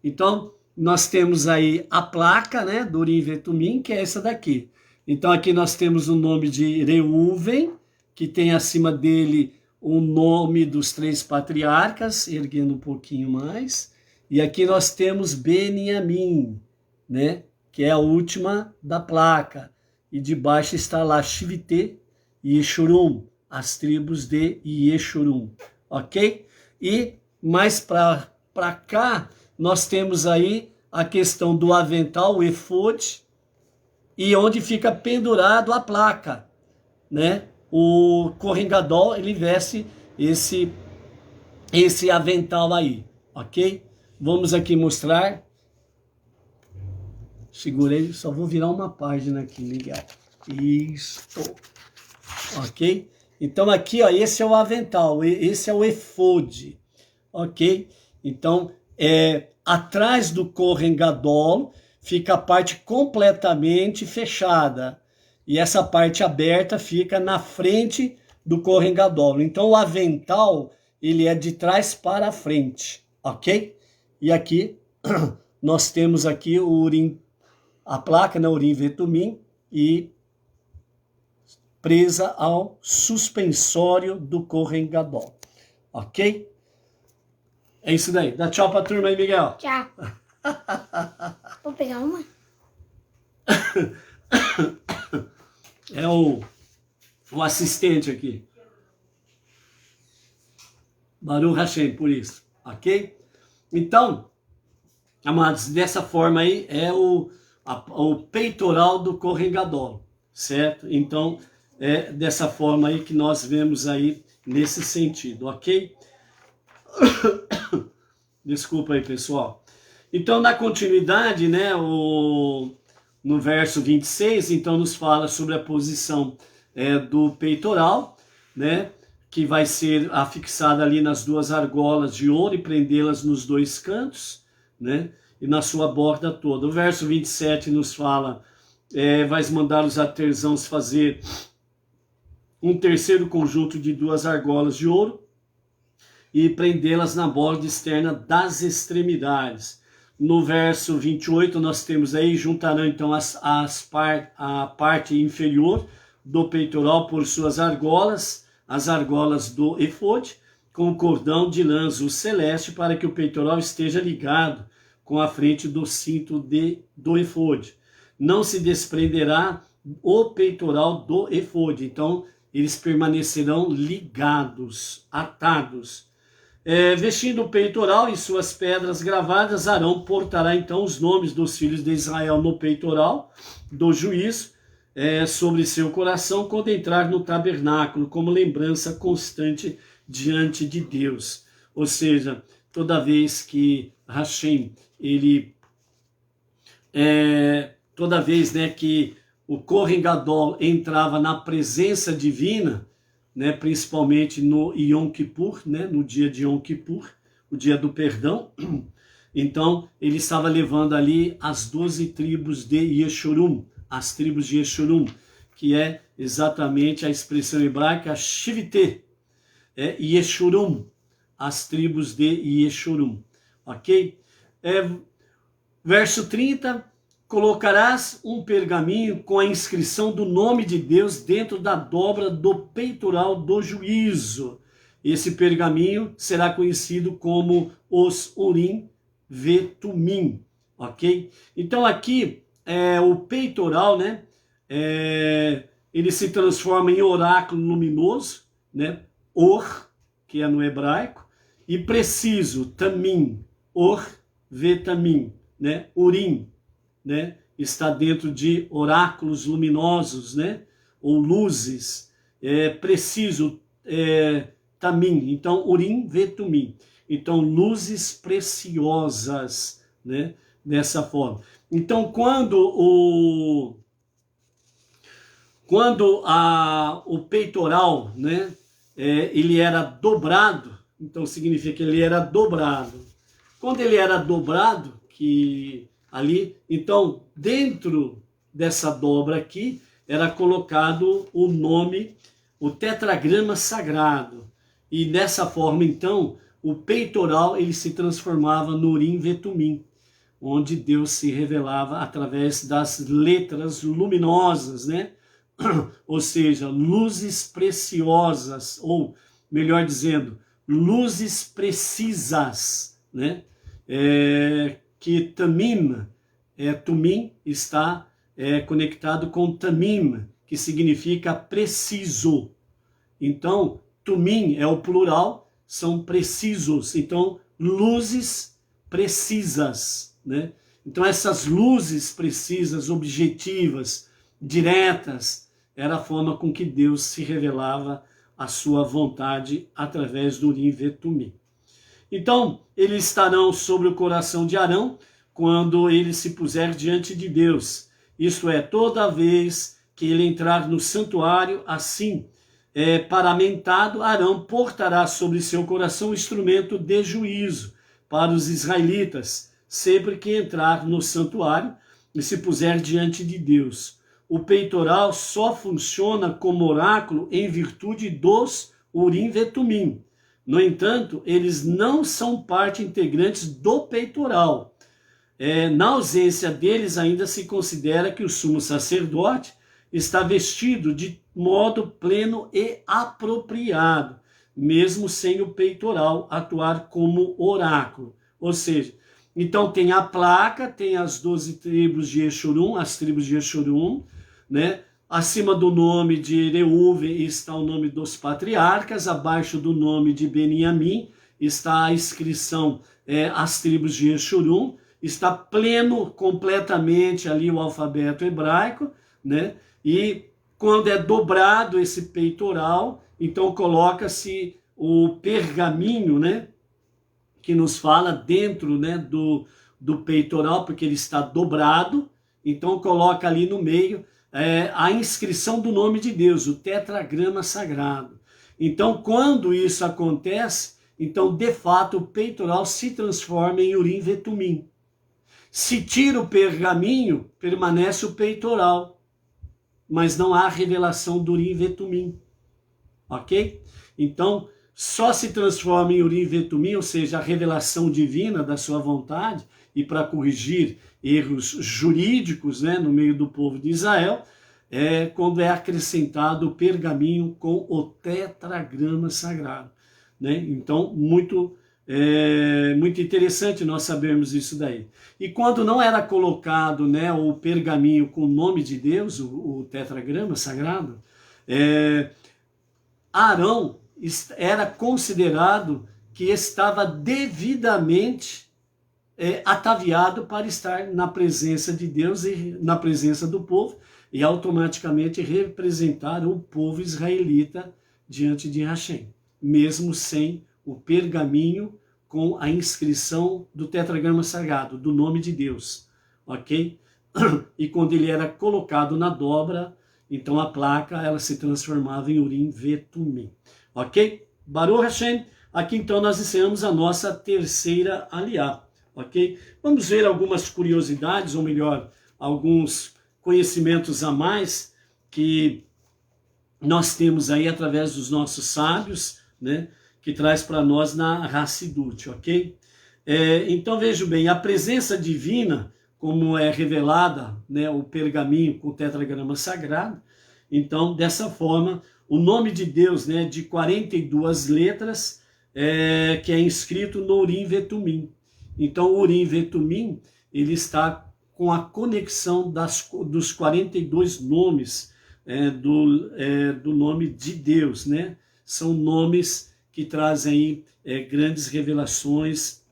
Então, nós temos aí a placa, né, do Urim e Tumim, que é essa daqui. Então, aqui nós temos o nome de Reuven, que tem acima dele o nome dos 3 patriarcas, erguendo um pouquinho mais. E aqui nós temos Beniamim, né, que é a última da placa. E debaixo está lá Shivite e Yeshurun, as tribos de Yeshurun. Ok? E mais para cá, nós temos aí a questão do avental, o efode, e onde fica pendurado a placa, né? O Kohen Gadol, ele veste esse avental aí, ok? Vamos aqui mostrar. Segurei, só vou virar uma página aqui, Miguel. Isso. Ok? Então aqui, ó, esse é o avental, esse é o efode, ok? Então, atrás do Kohen Gadol fica a parte completamente fechada. E essa parte aberta fica na frente do Kohen Gadol. Então o avental, ele é de trás para frente, ok? E aqui nós temos aqui o Urim, a placa, né, Urim Vetumim, e presa ao suspensório do Kohen Gadol, ok? É isso daí. Dá tchau pra turma aí, Miguel. Tchau. Vou pegar uma? É o assistente aqui. Baruch Hashem, por isso. Ok? Então, amados, dessa forma aí é o peitoral do Kohen Gadol, certo? Então, é dessa forma aí que nós vemos aí nesse sentido, ok? Desculpa aí, pessoal. Então, na continuidade, né, no verso 26, então nos fala sobre a posição do peitoral, né, que vai ser afixada ali nas duas argolas de ouro e prendê-las nos dois cantos, né, e na sua borda toda. O verso 27 nos fala, vais mandar os artesãos fazer um terceiro conjunto de duas argolas de ouro e prendê-las na borda externa das extremidades. No verso 28 nós temos aí, juntarão então a parte inferior do peitoral por suas argolas, as argolas do efode, com o cordão de lã azul celeste, para que o peitoral esteja ligado com a frente do cinto do efode. Não se desprenderá o peitoral do efode, então eles permanecerão ligados, atados. Vestindo o peitoral e suas pedras gravadas, Arão portará então os nomes dos filhos de Israel no peitoral do juízo, sobre seu coração, quando entrar no tabernáculo, como lembrança constante diante de Deus. Ou seja, toda vez que Hashem, toda vez, né, que o Kohen Gadol entrava na presença divina, né, principalmente no Yom Kippur, né, no dia de Yom Kippur, o dia do perdão, então ele estava levando ali as 12 tribos de Yeshurun, as tribos de Yeshurun, que é exatamente a expressão hebraica Shivite, Yeshurun, as tribos de Yeshurun, ok? Verso 30, colocarás um pergaminho com a inscrição do nome de Deus dentro da dobra do peitoral do juízo. Esse pergaminho será conhecido como os Urim Vetumim, ok? Então aqui, o peitoral, né, ele se transforma em oráculo luminoso, né, Or, que é no hebraico, e preciso, Tamim, Or Vetamim, né, Urim, né, está dentro de oráculos luminosos, né, ou luzes, preciso, Tamim, então Urim Vetumim, então luzes preciosas, né, dessa forma. Então quando o peitoral, né, ele era dobrado, então significa que ele era dobrado. Quando ele era dobrado, que ali, então, dentro dessa dobra aqui, era colocado o nome, o tetragrama sagrado. E dessa forma, então, o peitoral, ele se transformava no Urim Vetumim, onde Deus se revelava através das letras luminosas, né? Ou seja, luzes preciosas, ou, melhor dizendo, luzes precisas, né? Que Tamim, Tumim está conectado com Tamim, que significa preciso. Então, Tumim é o plural, são precisos. Então, luzes precisas, né? Então, essas luzes precisas, objetivas, diretas, era a forma com que Deus se revelava a sua vontade através do Urim Vetumim. Então, eles estarão sobre o coração de Arão quando ele se puser diante de Deus. Isto é, toda vez que ele entrar no santuário, assim, paramentado, Arão portará sobre seu coração um instrumento de juízo para os israelitas, sempre que entrar no santuário e se puser diante de Deus. o peitoral só funciona como oráculo em virtude dos Urim Vetumim. No entanto, eles não são parte integrantes do peitoral. Na ausência deles, ainda se considera que o sumo sacerdote está vestido de modo pleno e apropriado, mesmo sem o peitoral atuar como oráculo. Ou seja, então tem a placa, tem as 12 tribos de Exurum, as tribos de Exurum, né? Acima do nome de Reuven está o nome dos patriarcas, abaixo do nome de Beniamim está a inscrição, as tribos de Exurum, está pleno completamente ali o alfabeto hebraico, né? E quando é dobrado esse peitoral, então coloca-se o pergaminho, né? Que nos fala dentro, né, do peitoral, porque ele está dobrado, então coloca ali no meio a inscrição do nome de Deus, o tetragrama sagrado. Então, quando isso acontece, então, de fato, o peitoral se transforma em Urim Vetumim. Se tira o pergaminho, permanece o peitoral, mas não há revelação do Urim Vetumim, ok? Então, só se transforma em Urim Vetumim, ou seja, a revelação divina da sua vontade, e para corrigir erros jurídicos, né, no meio do povo de Israel, quando é acrescentado o pergaminho com o tetragrama sagrado, né? Então, muito interessante nós sabermos isso daí. E quando não era colocado, né, o pergaminho com o nome de Deus, o tetragrama sagrado, Arão era considerado que estava devidamente ataviado para estar na presença de Deus e na presença do povo, e automaticamente representar o povo israelita diante de Hashem, mesmo sem o pergaminho com a inscrição do tetragrama sagrado, do nome de Deus, ok? E quando ele era colocado na dobra, então a placa ela se transformava em Urim Vetumim, ok? Baruch Hashem, aqui então nós encerramos a nossa terceira aliá, ok? Vamos ver algumas curiosidades, ou melhor, alguns conhecimentos a mais que nós temos aí através dos nossos sábios, né? Que traz para nós na Hassidut, ok? Então veja bem, a presença divina, como é revelada, né, o pergaminho com o tetragrama sagrado, então dessa forma, o nome de Deus, né, de 42 letras, que é inscrito no Urim Vetumim. Então o Urim Vetumim, ele está com a conexão dos 42 nomes do nome de Deus, né? São nomes que trazem grandes revelações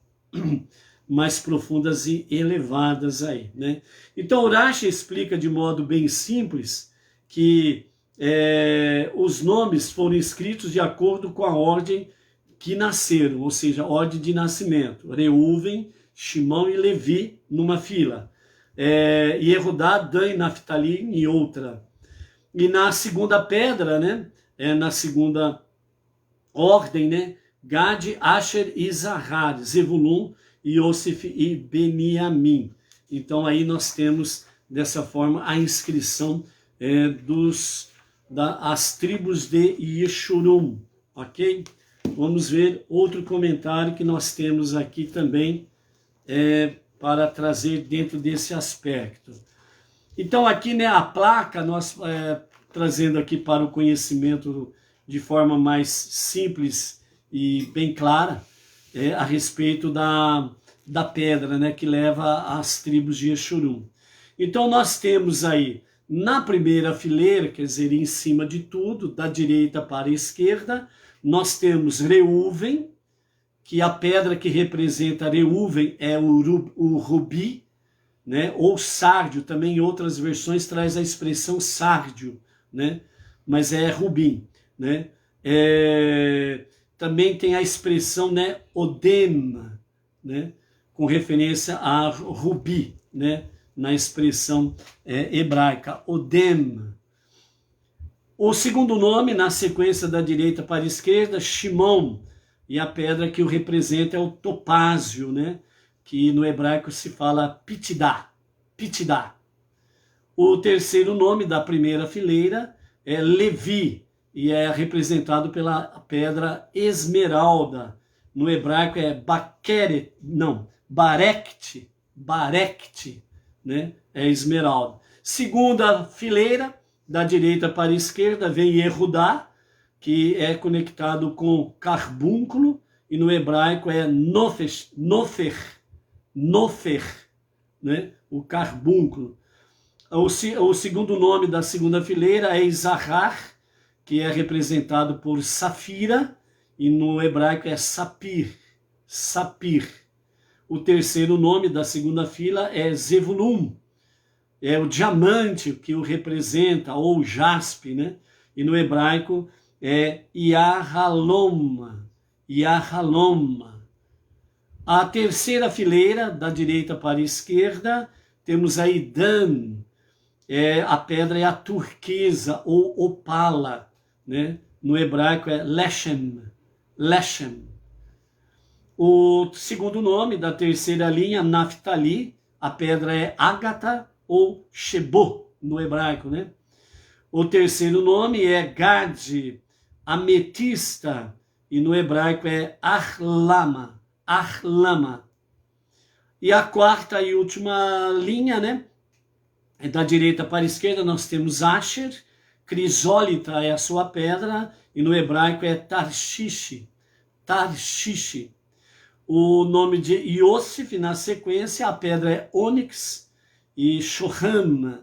mais profundas e elevadas aí, né? Então, o Rashi explica de modo bem simples que os nomes foram escritos de acordo com a ordem que nasceram, ou seja, ordem de nascimento. Reuven, Shimão e Levi numa fila. Yehudá, Dan e Naftali em outra. E na segunda pedra, né? Na segunda ordem, né? Gad, Asher e Zahar, Zevulun, Yosef e Beniamim. Então aí nós temos dessa forma a inscrição das tribos de Yeshurum, ok? Vamos ver outro comentário que nós temos aqui também para trazer dentro desse aspecto. Então aqui, né, a placa, nós trazendo aqui para o conhecimento de forma mais simples e bem clara, a respeito da pedra, né, que leva às tribos de Exurum. Então nós temos aí, na primeira fileira, quer dizer, em cima de tudo, da direita para a esquerda, nós temos Reuven, que a pedra que representa Reuven é o rubi, né, ou sárdio, também em outras versões traz a expressão sárdio, né, mas é rubim, né. Também tem a expressão, né, odem, né, com referência a rubi, né, na expressão hebraica, odem. O segundo nome, na sequência da direita para a esquerda, Shimon, e a pedra que o representa é o topázio, né, que no hebraico se fala pitidá, pitidá. O terceiro nome da primeira fileira é Levi, e é representado pela pedra esmeralda. No hebraico é Barekte, né? É esmeralda. Segunda fileira, da direita para a esquerda, vem Yehudá, que é conectado com carbúnculo, e no hebraico é Nofer, né? O carbúnculo. O segundo nome da segunda fileira é Isahar, que é representado por Safira, e no hebraico é Sapir. O terceiro nome da segunda fila é Zevulun, é o diamante que o representa, ou jaspe, né? E no hebraico é Yahalom. A terceira fileira, da direita para a esquerda, temos a Dan, a pedra é a turquesa ou opala, né? No hebraico é Leshem. O segundo nome da terceira linha, Naftali, a pedra é Ágata ou Shebo, no hebraico, né? O terceiro nome é Gad, ametista, e no hebraico é Arlama. E a quarta e última linha, né? Da direita para a esquerda nós temos Asher, crisólita é a sua pedra, e no hebraico é Tarshish. O nome de Yosef, na sequência, a pedra é ônix e Shoham.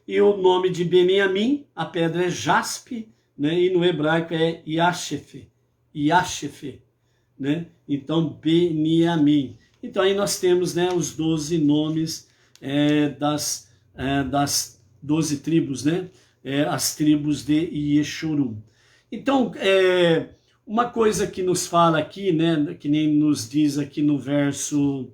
E o nome de Beniamim, a pedra é jaspe, né? E no hebraico é Yashef, né? Então, Beniamim. Então, aí nós temos, né, os 12 nomes das 12 tribos, né? As tribos de Yeshurun. Então, uma coisa que nos fala aqui, né, que nem nos diz aqui no verso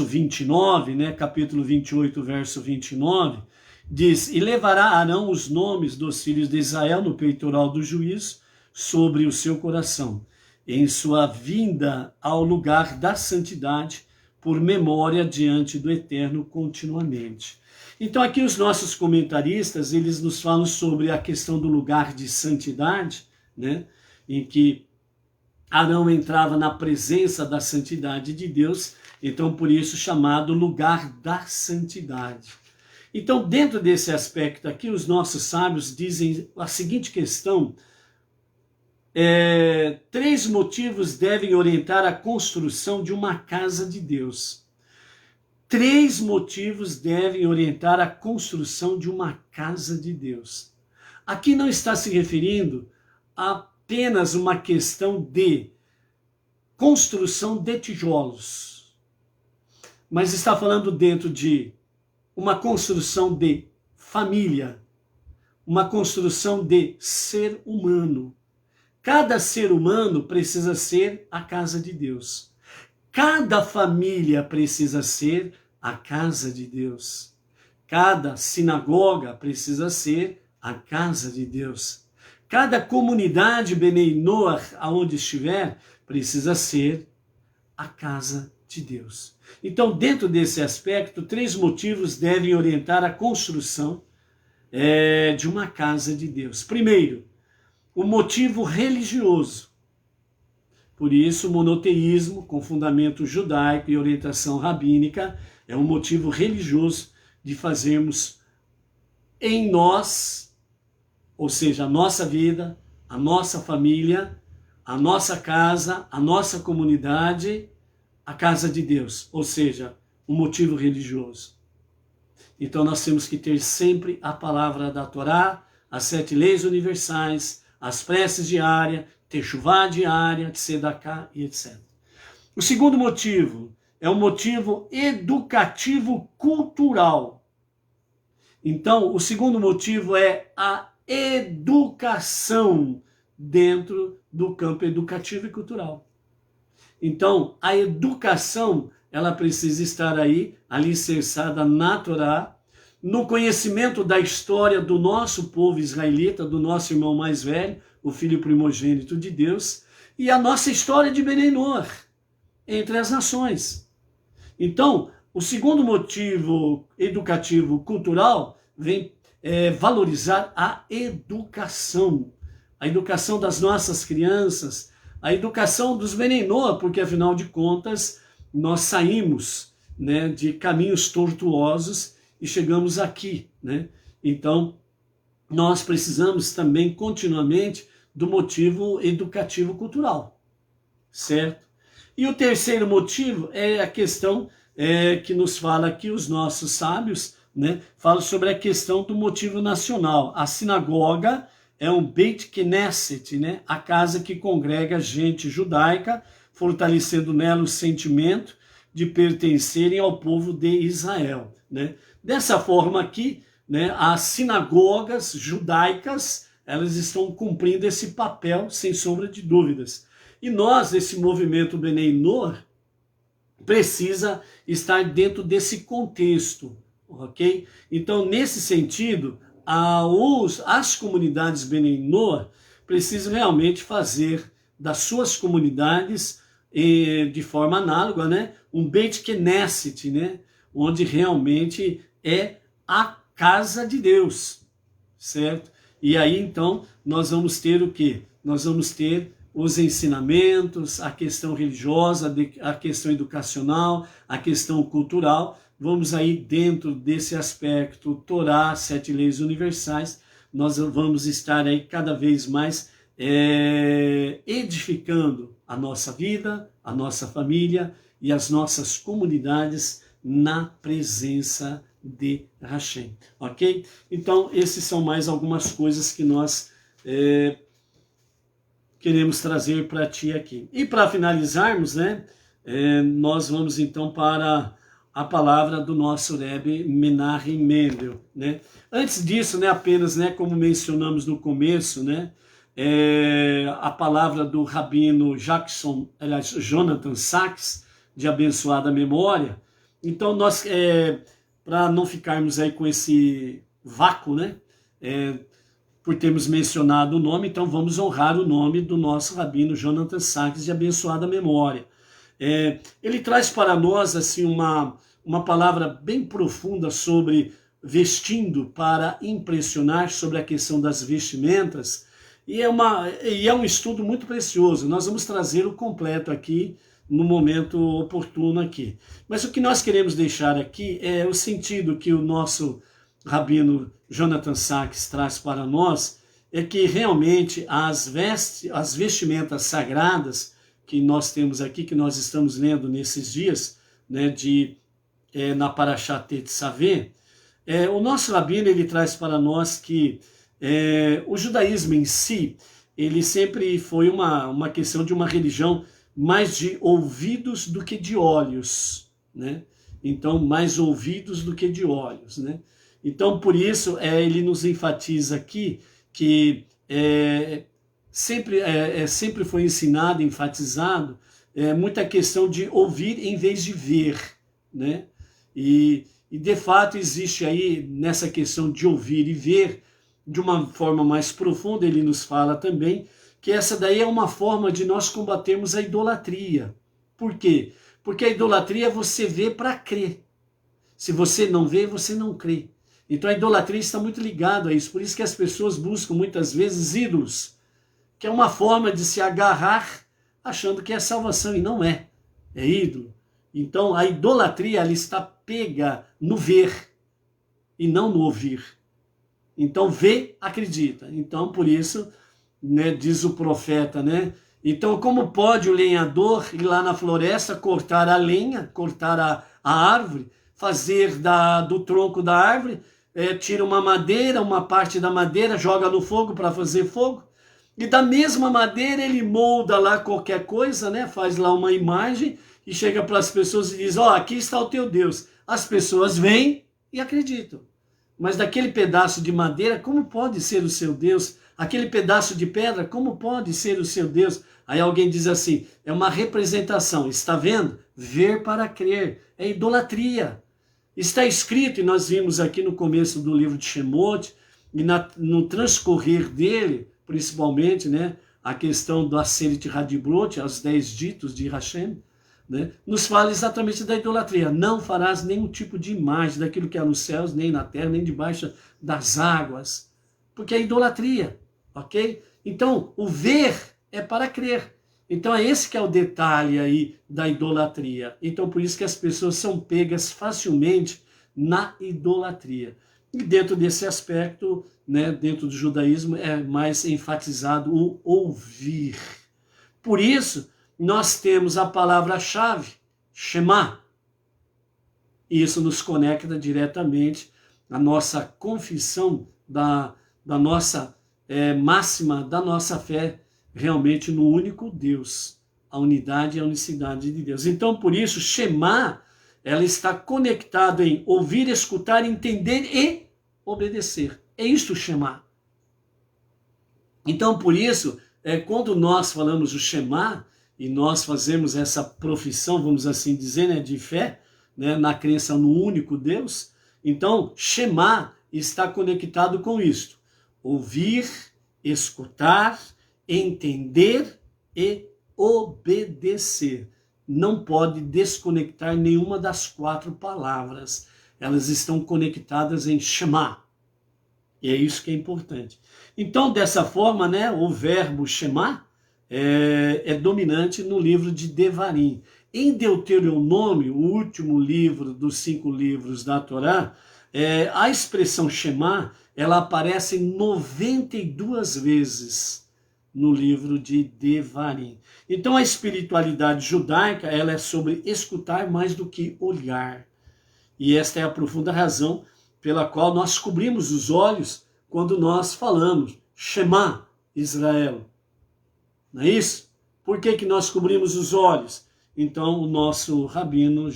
29, né, capítulo 28, verso 29, diz: e levará Arão os nomes dos filhos de Israel no peitoral do juízo sobre o seu coração, em sua vinda ao lugar da santidade, por memória diante do Eterno continuamente. Então aqui os nossos comentaristas, eles nos falam sobre a questão do lugar de santidade, né, em que Arão entrava na presença da santidade de Deus, então por isso chamado lugar da santidade. Então dentro desse aspecto aqui, os nossos sábios dizem a seguinte questão: 3 motivos devem orientar a construção de uma casa de Deus. 3 motivos devem orientar a construção de uma casa de Deus. Aqui não está se referindo a apenas uma questão de construção de tijolos, mas está falando dentro de uma construção de família, uma construção de ser humano. Cada ser humano precisa ser a casa de Deus. Cada família precisa ser a casa de Deus. Cada sinagoga precisa ser a casa de Deus. Cada comunidade Benei Noach, aonde estiver, precisa ser a casa de Deus. Então, dentro desse aspecto, 3 motivos devem orientar a construção de uma casa de Deus. Primeiro, o motivo religioso. Por isso, o monoteísmo, com fundamento judaico e orientação rabínica, é um motivo religioso de fazermos em nós, ou seja, a nossa vida, a nossa família, a nossa casa, a nossa comunidade, a casa de Deus, ou seja, um motivo religioso. Então nós temos que ter sempre a palavra da Torá, as 7 leis universais, as preces diárias, techuvá diária, tzedaká e etc. O segundo motivo é um motivo educativo cultural. Então, o segundo motivo é a educação dentro do campo educativo e cultural. Então, a educação, ela precisa estar aí, alicerçada na Torá, no conhecimento da história do nosso povo israelita, do nosso irmão mais velho, o filho primogênito de Deus, e a nossa história de Benei Noach, entre as nações. Então, O segundo motivo educativo cultural vem valorizar a educação das nossas crianças, a educação dos Benenoa, porque afinal de contas nós saímos, né, de caminhos tortuosos e chegamos aqui, né? Então nós precisamos também continuamente do motivo educativo cultural, certo? E o terceiro motivo é a questão que nos fala aqui os nossos sábios, né? Fala sobre a questão do motivo nacional. A sinagoga é um Beit Knesset, né? A casa que congrega gente judaica, fortalecendo nela o sentimento de pertencerem ao povo de Israel, né? Dessa forma aqui, né, as sinagogas judaicas, elas estão cumprindo esse papel, sem sombra de dúvidas. E nós, esse movimento Bnei Noach, precisa estar dentro desse contexto, ok? Então, nesse sentido, as comunidades Bnei Noach precisam realmente fazer das suas comunidades, de forma análoga, né, um Beit Knesset, né, onde realmente é a casa de Deus, certo? E aí, então, nós vamos ter o quê? Nós vamos ter os ensinamentos, a questão religiosa, a questão educacional, a questão cultural. Vamos aí dentro desse aspecto, Torá, 7 leis universais, nós vamos estar aí cada vez mais edificando a nossa vida, a nossa família e as nossas comunidades na presença de Hashem, ok? Então, esses são mais algumas coisas que nós queremos trazer para ti aqui. E para finalizarmos, né, nós vamos então para a palavra do nosso Rebbe Menachem Mendel, né? Antes disso, né, apenas, né, como mencionamos no começo, né, a palavra do rabino Jonathan Sacks, de abençoada memória. Então, nós, para não ficarmos aí com esse vácuo, né, por termos mencionado o nome, então vamos honrar o nome do nosso rabino Jonathan Sacks, de abençoada memória. Ele traz para nós assim uma palavra bem profunda sobre vestindo para impressionar, sobre a questão das vestimentas, e é um estudo muito precioso. Nós vamos trazer o completo aqui no momento oportuno aqui. Mas o que nós queremos deixar aqui é o sentido que o nosso rabino Jonathan Sacks traz para nós, é que realmente as vestimentas sagradas que nós temos aqui, que nós estamos lendo nesses dias, né, na Parashat Tetzaveh, o nosso rabino ele traz para nós que o judaísmo em si, ele sempre foi uma questão de uma religião mais de ouvidos do que de olhos, né? Então, mais ouvidos do que de olhos, né? Então, por isso, ele nos enfatiza aqui que sempre foi ensinado, enfatizado, muita questão de ouvir em vez de ver, né? E de fato existe aí, nessa questão de ouvir e ver, de uma forma mais profunda, ele nos fala também, que essa daí é uma forma de nós combatermos a idolatria. Por quê? Porque a idolatria você vê para crer. Se você não vê, você não crê. Então a idolatria está muito ligada a isso. Por isso que as pessoas buscam muitas vezes ídolos, que é uma forma de se agarrar achando que é salvação, e não é. É ídolo. Então a idolatria ela está pega no ver e não no ouvir. Então vê, acredita. Então por isso, né, diz o profeta, né? Então como pode o lenhador ir lá na floresta cortar a lenha, cortar a árvore, fazer do tronco da árvore, tira uma madeira, uma parte da madeira, joga no fogo para fazer fogo, e da mesma madeira ele molda lá qualquer coisa, né? Faz lá uma imagem e chega para as pessoas e diz, aqui está o teu Deus. As pessoas vêm e acreditam. Mas daquele pedaço de madeira, como pode ser o seu Deus? Aquele pedaço de pedra, como pode ser o seu Deus? Aí alguém diz assim, é uma representação, está vendo? Ver para crer, é idolatria. Está escrito, e nós vimos aqui no começo do livro de Shemot, e no transcorrer dele, principalmente, né, a questão do Aseret Hadibrot, os 10 ditos de Hashem, né, nos fala exatamente da idolatria. Não farás nenhum tipo de imagem daquilo que há nos céus, nem na terra, nem debaixo das águas. Porque é idolatria, ok? Então, o ver é para crer. Então, é esse que é o detalhe aí da idolatria. Então, por isso que as pessoas são pegas facilmente na idolatria. E dentro desse aspecto, né, dentro do judaísmo, é mais enfatizado o ouvir. Por isso, nós temos a palavra-chave, Shema. E isso nos conecta diretamente à nossa confissão da nossa máxima, da nossa fé, realmente no único Deus, a unidade e a unicidade de Deus. Então, por isso, Shema, ela está conectada em ouvir, escutar, entender e obedecer. É isto Shema. Então, por isso, quando nós falamos o Shema, e nós fazemos essa profissão, vamos assim dizer, né, de fé, né, na crença no único Deus, então, Shema está conectado com isto. Ouvir, escutar, entender e obedecer. Não pode desconectar nenhuma das 4 palavras. Elas estão conectadas em Shema. E é isso que é importante. Então, dessa forma, né, o verbo Shema é dominante no livro de Devarim. Em Deuteronômio, o último livro dos 5 livros da Torá, a expressão Shema, ela aparece 92 vezes no livro de Devarim. Então a espiritualidade judaica, ela é sobre escutar mais do que olhar. E esta é a profunda razão pela qual nós cobrimos os olhos quando nós falamos Shema Israel. Não é isso? Por que nós cobrimos os olhos? Então o nosso rabino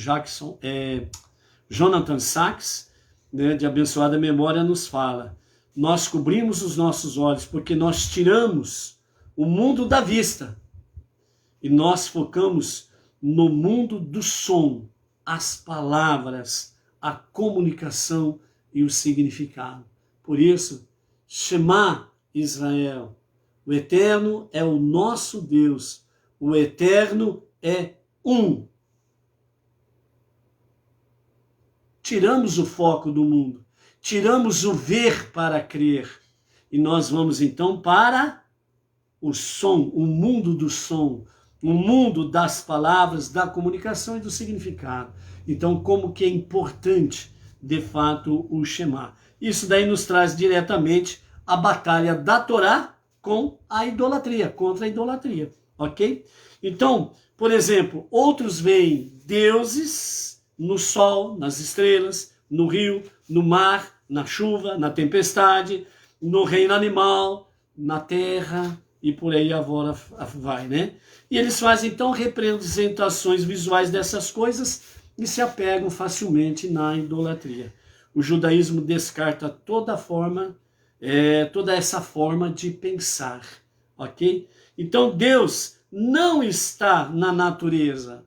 Jonathan Sacks, né, de abençoada memória, nos fala: nós cobrimos os nossos olhos porque nós tiramos o mundo da vista e nós focamos no mundo do som, as palavras, a comunicação e o significado. Por isso, Shema Israel, o Eterno é o nosso Deus, o Eterno é um. Tiramos o foco do mundo, tiramos o ver para crer, e nós vamos então para o som, o mundo do som, o mundo das palavras, da comunicação e do significado. Então, como que é importante, de fato, o Shema. Isso daí nos traz diretamente a batalha da Torá com a idolatria, contra a idolatria, ok? Então, por exemplo, outros veem deuses no sol, nas estrelas, no rio, no mar, na chuva, na tempestade, no reino animal, na terra, e por aí agora vai, né? E eles fazem, então, representações visuais dessas coisas e se apegam facilmente na idolatria. O judaísmo descarta toda essa forma de pensar, ok? Então, Deus não está na natureza.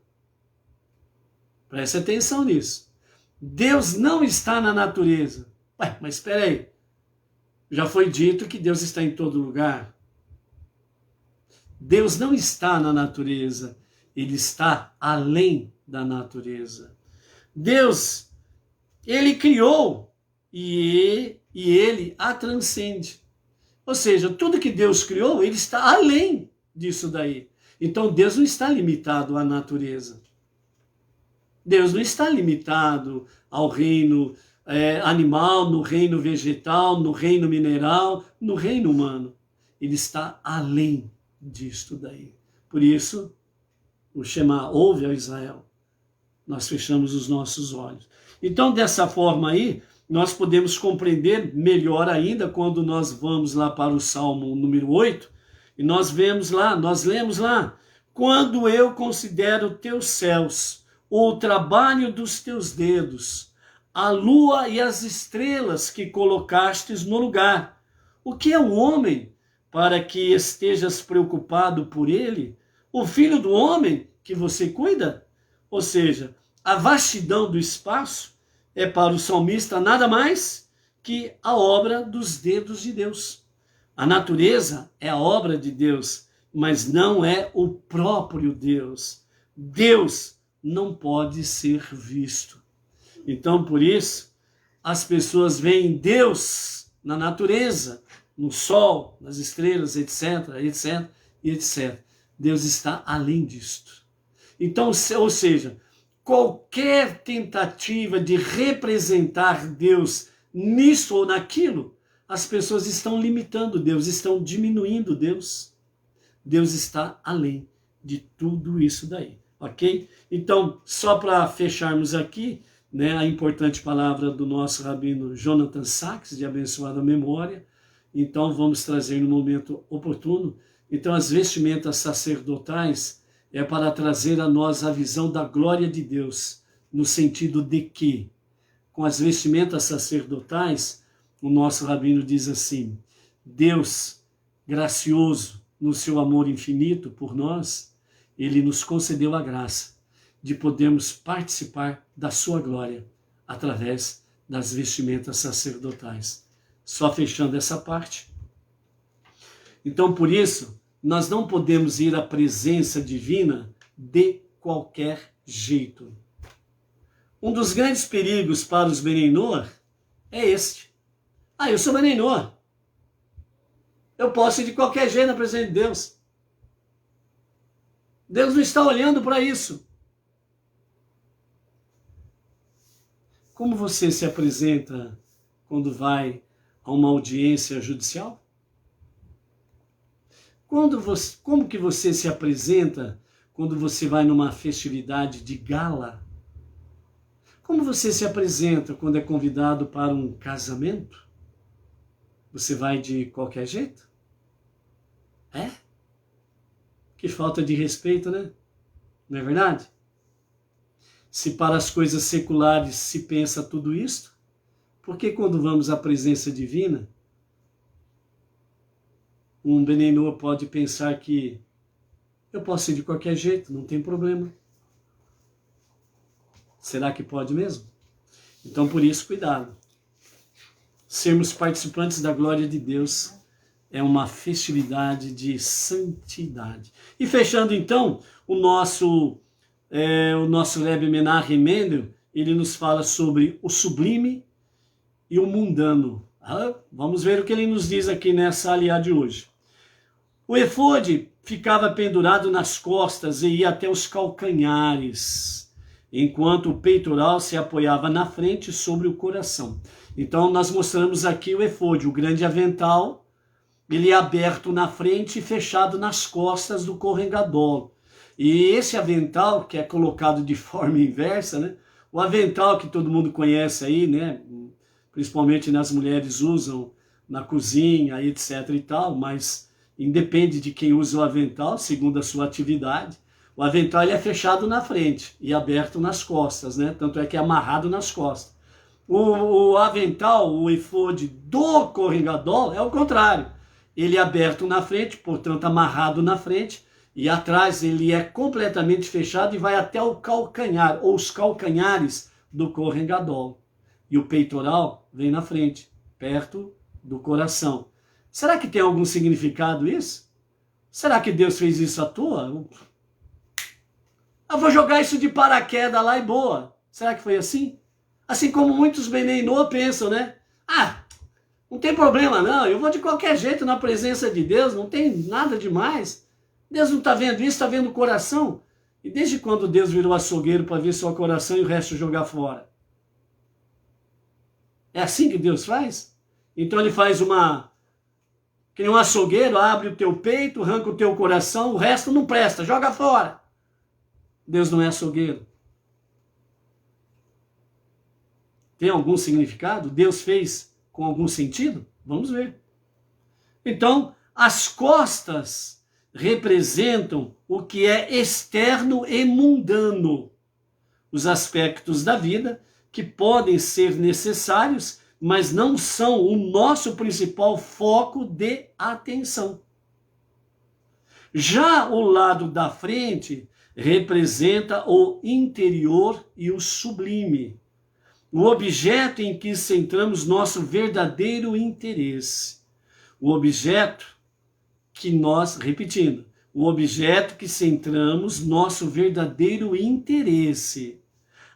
Preste atenção nisso. Deus não está na natureza. Ué, mas espera aí. Já foi dito que Deus está em todo lugar. Deus não está na natureza, ele está além da natureza. Deus, ele criou e ele a transcende. Ou seja, tudo que Deus criou, ele está além disso daí. Então Deus não está limitado à natureza. Deus não está limitado ao reino animal, no reino vegetal, no reino mineral, no reino humano. Ele está além disto daí. Por isso, o Shema, ouve, ó Israel. Nós fechamos os nossos olhos. Então, dessa forma aí, nós podemos compreender melhor ainda quando nós vamos lá para o Salmo número 8, e nós lemos lá, quando eu considero teus céus, o trabalho dos teus dedos, a lua e as estrelas que colocastes no lugar. O que é o homem para que estejas preocupado por ele? O filho do homem que você cuida? Ou seja, a vastidão do espaço é para o salmista nada mais que a obra dos dedos de Deus. A natureza é a obra de Deus, mas não é o próprio Deus. Deus não pode ser visto. Então, por isso, as pessoas veem Deus na natureza, no sol, nas estrelas, etc, etc, etc. Deus está além disto. Então, ou seja, qualquer tentativa de representar Deus nisso ou naquilo, as pessoas estão limitando Deus, estão diminuindo Deus. Deus está além de tudo isso daí, ok? Então, só para fecharmos aqui, né, a importante palavra do nosso rabino Jonathan Sacks, de abençoada memória, então vamos trazer no momento oportuno. Então, as vestimentas sacerdotais é para trazer a nós a visão da glória de Deus, no sentido de que, com as vestimentas sacerdotais, o nosso rabino diz assim: Deus, gracioso no seu amor infinito por nós, ele nos concedeu a graça de podermos participar da sua glória através das vestimentas sacerdotais. Só fechando essa parte. Então, por isso, nós não podemos ir à presença divina de qualquer jeito. Um dos grandes perigos para os Benei Noach é este. Eu sou Benei Noach. Eu posso ir de qualquer jeito na presença de Deus. Deus não está olhando para isso. Como você se apresenta quando vai a uma audiência judicial? Como que você se apresenta quando você vai numa festividade de gala? Como você se apresenta quando é convidado para um casamento? Você vai de qualquer jeito? Que falta de respeito, né? Não é verdade? Se para as coisas seculares se pensa tudo isto, por que quando vamos à presença divina, um Benei Noach pode pensar que eu posso ir de qualquer jeito, não tem problema? Será que pode mesmo? Então, por isso, cuidado. Sermos participantes da glória de Deus é uma festividade de santidade. E fechando, então, o nosso Rebbe Menachem Mendel, ele nos fala sobre o sublime e o mundano. Vamos ver o que ele nos diz aqui nessa aliá de hoje. O efode ficava pendurado nas costas e ia até os calcanhares, enquanto o peitoral se apoiava na frente sobre o coração. Então nós mostramos aqui o efode, o grande avental, ele é aberto na frente e fechado nas costas do Kohen Gadol. E esse avental, que é colocado de forma inversa, né? O avental que todo mundo conhece aí, né? Principalmente nas mulheres usam na cozinha, etc e tal, mas independe de quem usa o avental, segundo a sua atividade. O avental ele é fechado na frente e aberto nas costas, né? Tanto é que é amarrado nas costas. O avental, o efode do Kohen Gadol é o contrário. Ele é aberto na frente, portanto amarrado na frente, e atrás ele é completamente fechado e vai até o calcanhar, ou os calcanhares do Kohen Gadol. E o peitoral vem na frente, perto do coração. Será que tem algum significado isso? Será que Deus fez isso à toa? Eu vou jogar isso de paraquedas lá e boa. Será que foi assim? Assim como muitos Benei Noach pensam, né? Não tem problema não, eu vou de qualquer jeito na presença de Deus, não tem nada demais. Deus não está vendo isso, está vendo o coração. E desde quando Deus virou açougueiro para ver só o coração e o resto jogar fora? É assim que Deus faz? Então ele faz que nem um açougueiro, abre o teu peito, arranca o teu coração, o resto não presta, joga fora. Deus não é açougueiro. Tem algum significado? Deus fez com algum sentido? Vamos ver. Então, as costas representam o que é externo e mundano, os aspectos da vida que podem ser necessários, mas não são o nosso principal foco de atenção. Já o lado da frente representa o interior e o sublime, o objeto em que centramos nosso verdadeiro interesse, o objeto que nós, repetindo, o objeto que centramos nosso verdadeiro interesse,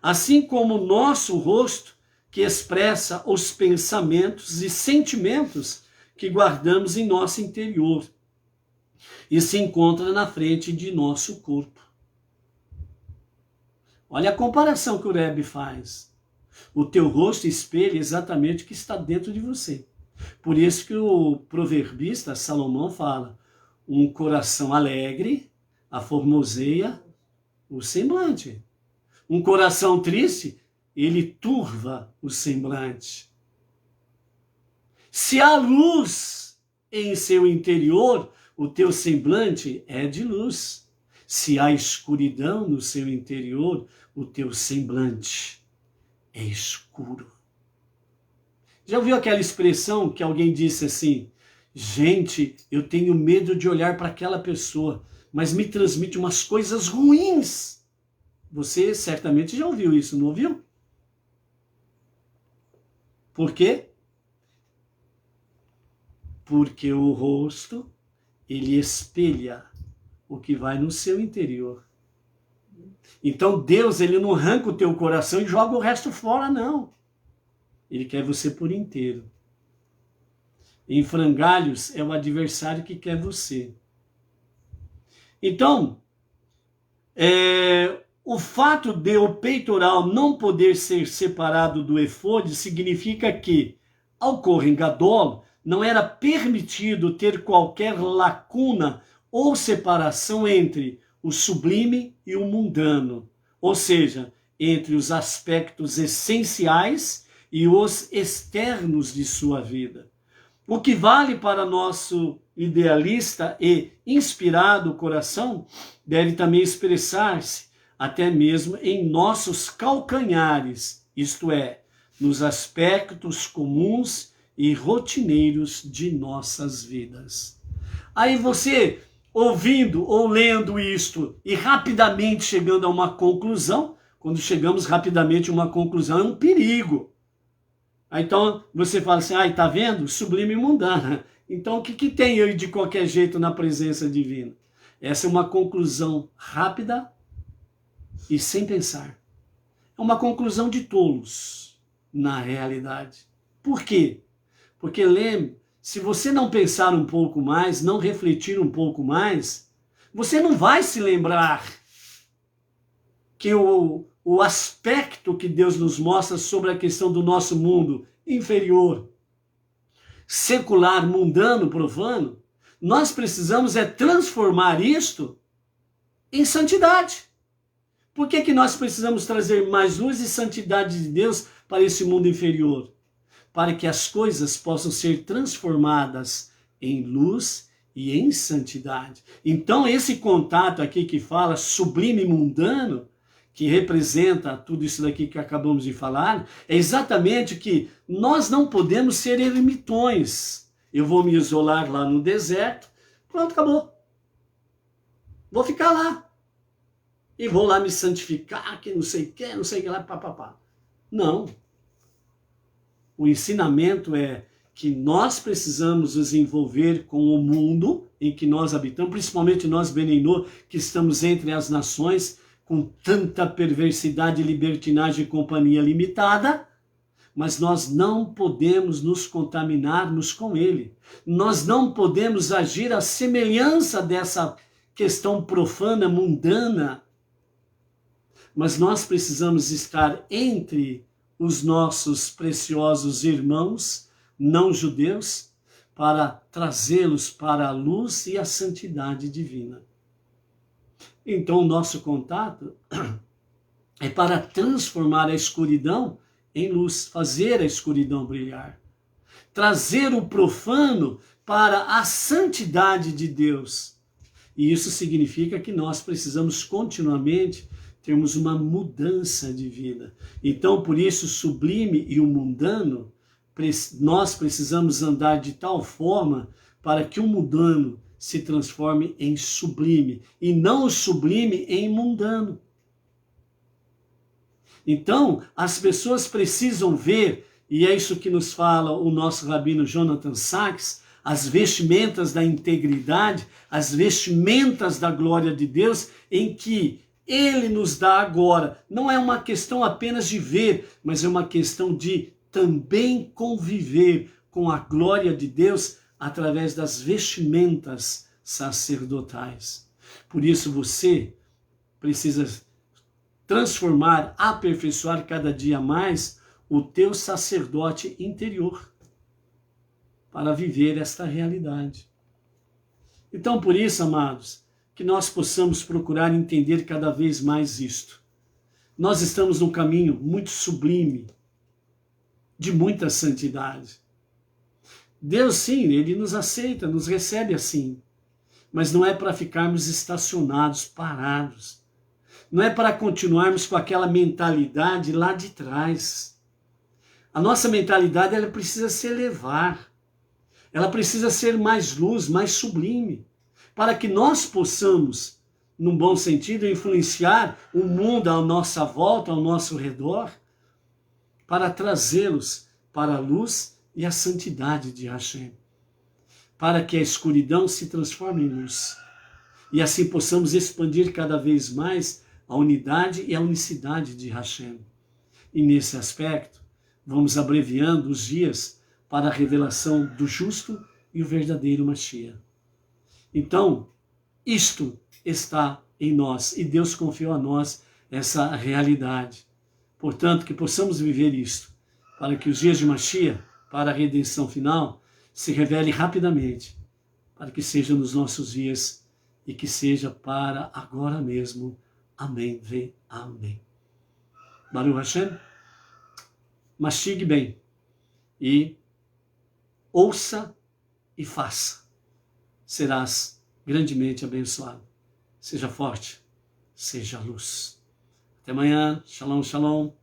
assim como o nosso rosto que expressa os pensamentos e sentimentos que guardamos em nosso interior e se encontra na frente de nosso corpo. Olha a comparação que o Rebbe faz. O teu rosto espelha exatamente o que está dentro de você. Por isso que o proverbista Salomão fala, um coração alegre aformoseia o semblante. Um coração triste, ele turva o semblante. Se há luz em seu interior, o teu semblante é de luz. Se há escuridão no seu interior, o teu semblante é escuro. Já ouviu aquela expressão que alguém disse assim, gente, eu tenho medo de olhar para aquela pessoa, mas me transmite umas coisas ruins. Você certamente já ouviu isso, não ouviu? Por quê? Porque o rosto, ele espelha o que vai no seu interior. Então Deus, ele não arranca o teu coração e joga o resto fora, não. Ele quer você por inteiro. Em frangalhos é o adversário que quer você. Então, o fato de o peitoral não poder ser separado do efode significa que, ao Kohen Gadol, não era permitido ter qualquer lacuna ou separação entre o sublime e o mundano, ou seja, entre os aspectos essenciais e os externos de sua vida. O que vale para nosso idealista e inspirado coração deve também expressar-se até mesmo em nossos calcanhares, isto é, nos aspectos comuns e rotineiros de nossas vidas. Aí você, ouvindo ou lendo isto e rapidamente chegando a uma conclusão, quando chegamos rapidamente a uma conclusão, é um perigo. Aí, então você fala assim, tá vendo? Sublime e mundana. Então o que tem eu de qualquer jeito na presença divina? Essa é uma conclusão rápida e sem pensar. É uma conclusão de tolos, na realidade. Por quê? Porque lembre, se você não pensar um pouco mais, não refletir um pouco mais, você não vai se lembrar que o aspecto que Deus nos mostra sobre a questão do nosso mundo inferior, secular, mundano, profano, nós precisamos transformar isto em santidade. Por que nós precisamos trazer mais luz e santidade de Deus para esse mundo inferior? Para que as coisas possam ser transformadas em luz e em santidade. Então esse contato aqui que fala sublime e mundano, que representa tudo isso daqui que acabamos de falar, é exatamente que nós não podemos ser ermitões. Eu vou me isolar lá no deserto, pronto, acabou. Vou ficar lá. E vou lá me santificar, que não sei o que lá, papapá. Não. O ensinamento é que nós precisamos nos envolver com o mundo em que nós habitamos, principalmente nós, Beneinô, que estamos entre as nações, com tanta perversidade, libertinagem e companhia limitada, mas nós não podemos nos contaminarmos com ele. Nós não podemos agir à semelhança dessa questão profana, mundana, mas nós precisamos estar entre os nossos preciosos irmãos não judeus para trazê-los para a luz e a santidade divina. Então, o nosso contato é para transformar a escuridão em luz, fazer a escuridão brilhar, trazer o profano para a santidade de Deus. E isso significa que nós precisamos continuamente termos uma mudança de vida. Então, por isso, o sublime e o mundano, nós precisamos andar de tal forma para que o mundano se transforme em sublime, e não o sublime em mundano. Então, as pessoas precisam ver, e é isso que nos fala o nosso rabino Jonathan Sacks, as vestimentas da integridade, as vestimentas da glória de Deus, em que Ele nos dá agora. Não é uma questão apenas de ver, mas é uma questão de também conviver com a glória de Deus através das vestimentas sacerdotais. Por isso você precisa transformar, aperfeiçoar cada dia mais o teu sacerdote interior para viver esta realidade. Então, por isso, amados, que nós possamos procurar entender cada vez mais isto. Nós estamos num caminho muito sublime, de muita santidade. Deus, sim, Ele nos aceita, nos recebe assim, mas não é para ficarmos estacionados, parados. Não é para continuarmos com aquela mentalidade lá de trás. A nossa mentalidade, ela precisa se elevar. Ela precisa ser mais luz, mais sublime, para que nós possamos, num bom sentido, influenciar o mundo à nossa volta, ao nosso redor, para trazê-los para a luz e a santidade de Hashem, para que a escuridão se transforme em luz, e assim possamos expandir cada vez mais a unidade e a unicidade de Hashem. E nesse aspecto, vamos abreviando os dias para a revelação do justo e o verdadeiro Mashiach. Então, isto está em nós, e Deus confiou a nós essa realidade. Portanto, que possamos viver isto, para que os dias de Mashiach, para a redenção final, se revele rapidamente, para que seja nos nossos dias e que seja para agora mesmo. Amém, vê, amém. Baruch Hashem, mastigue bem e ouça e faça. Serás grandemente abençoado. Seja forte, seja luz. Até amanhã. Shalom, shalom.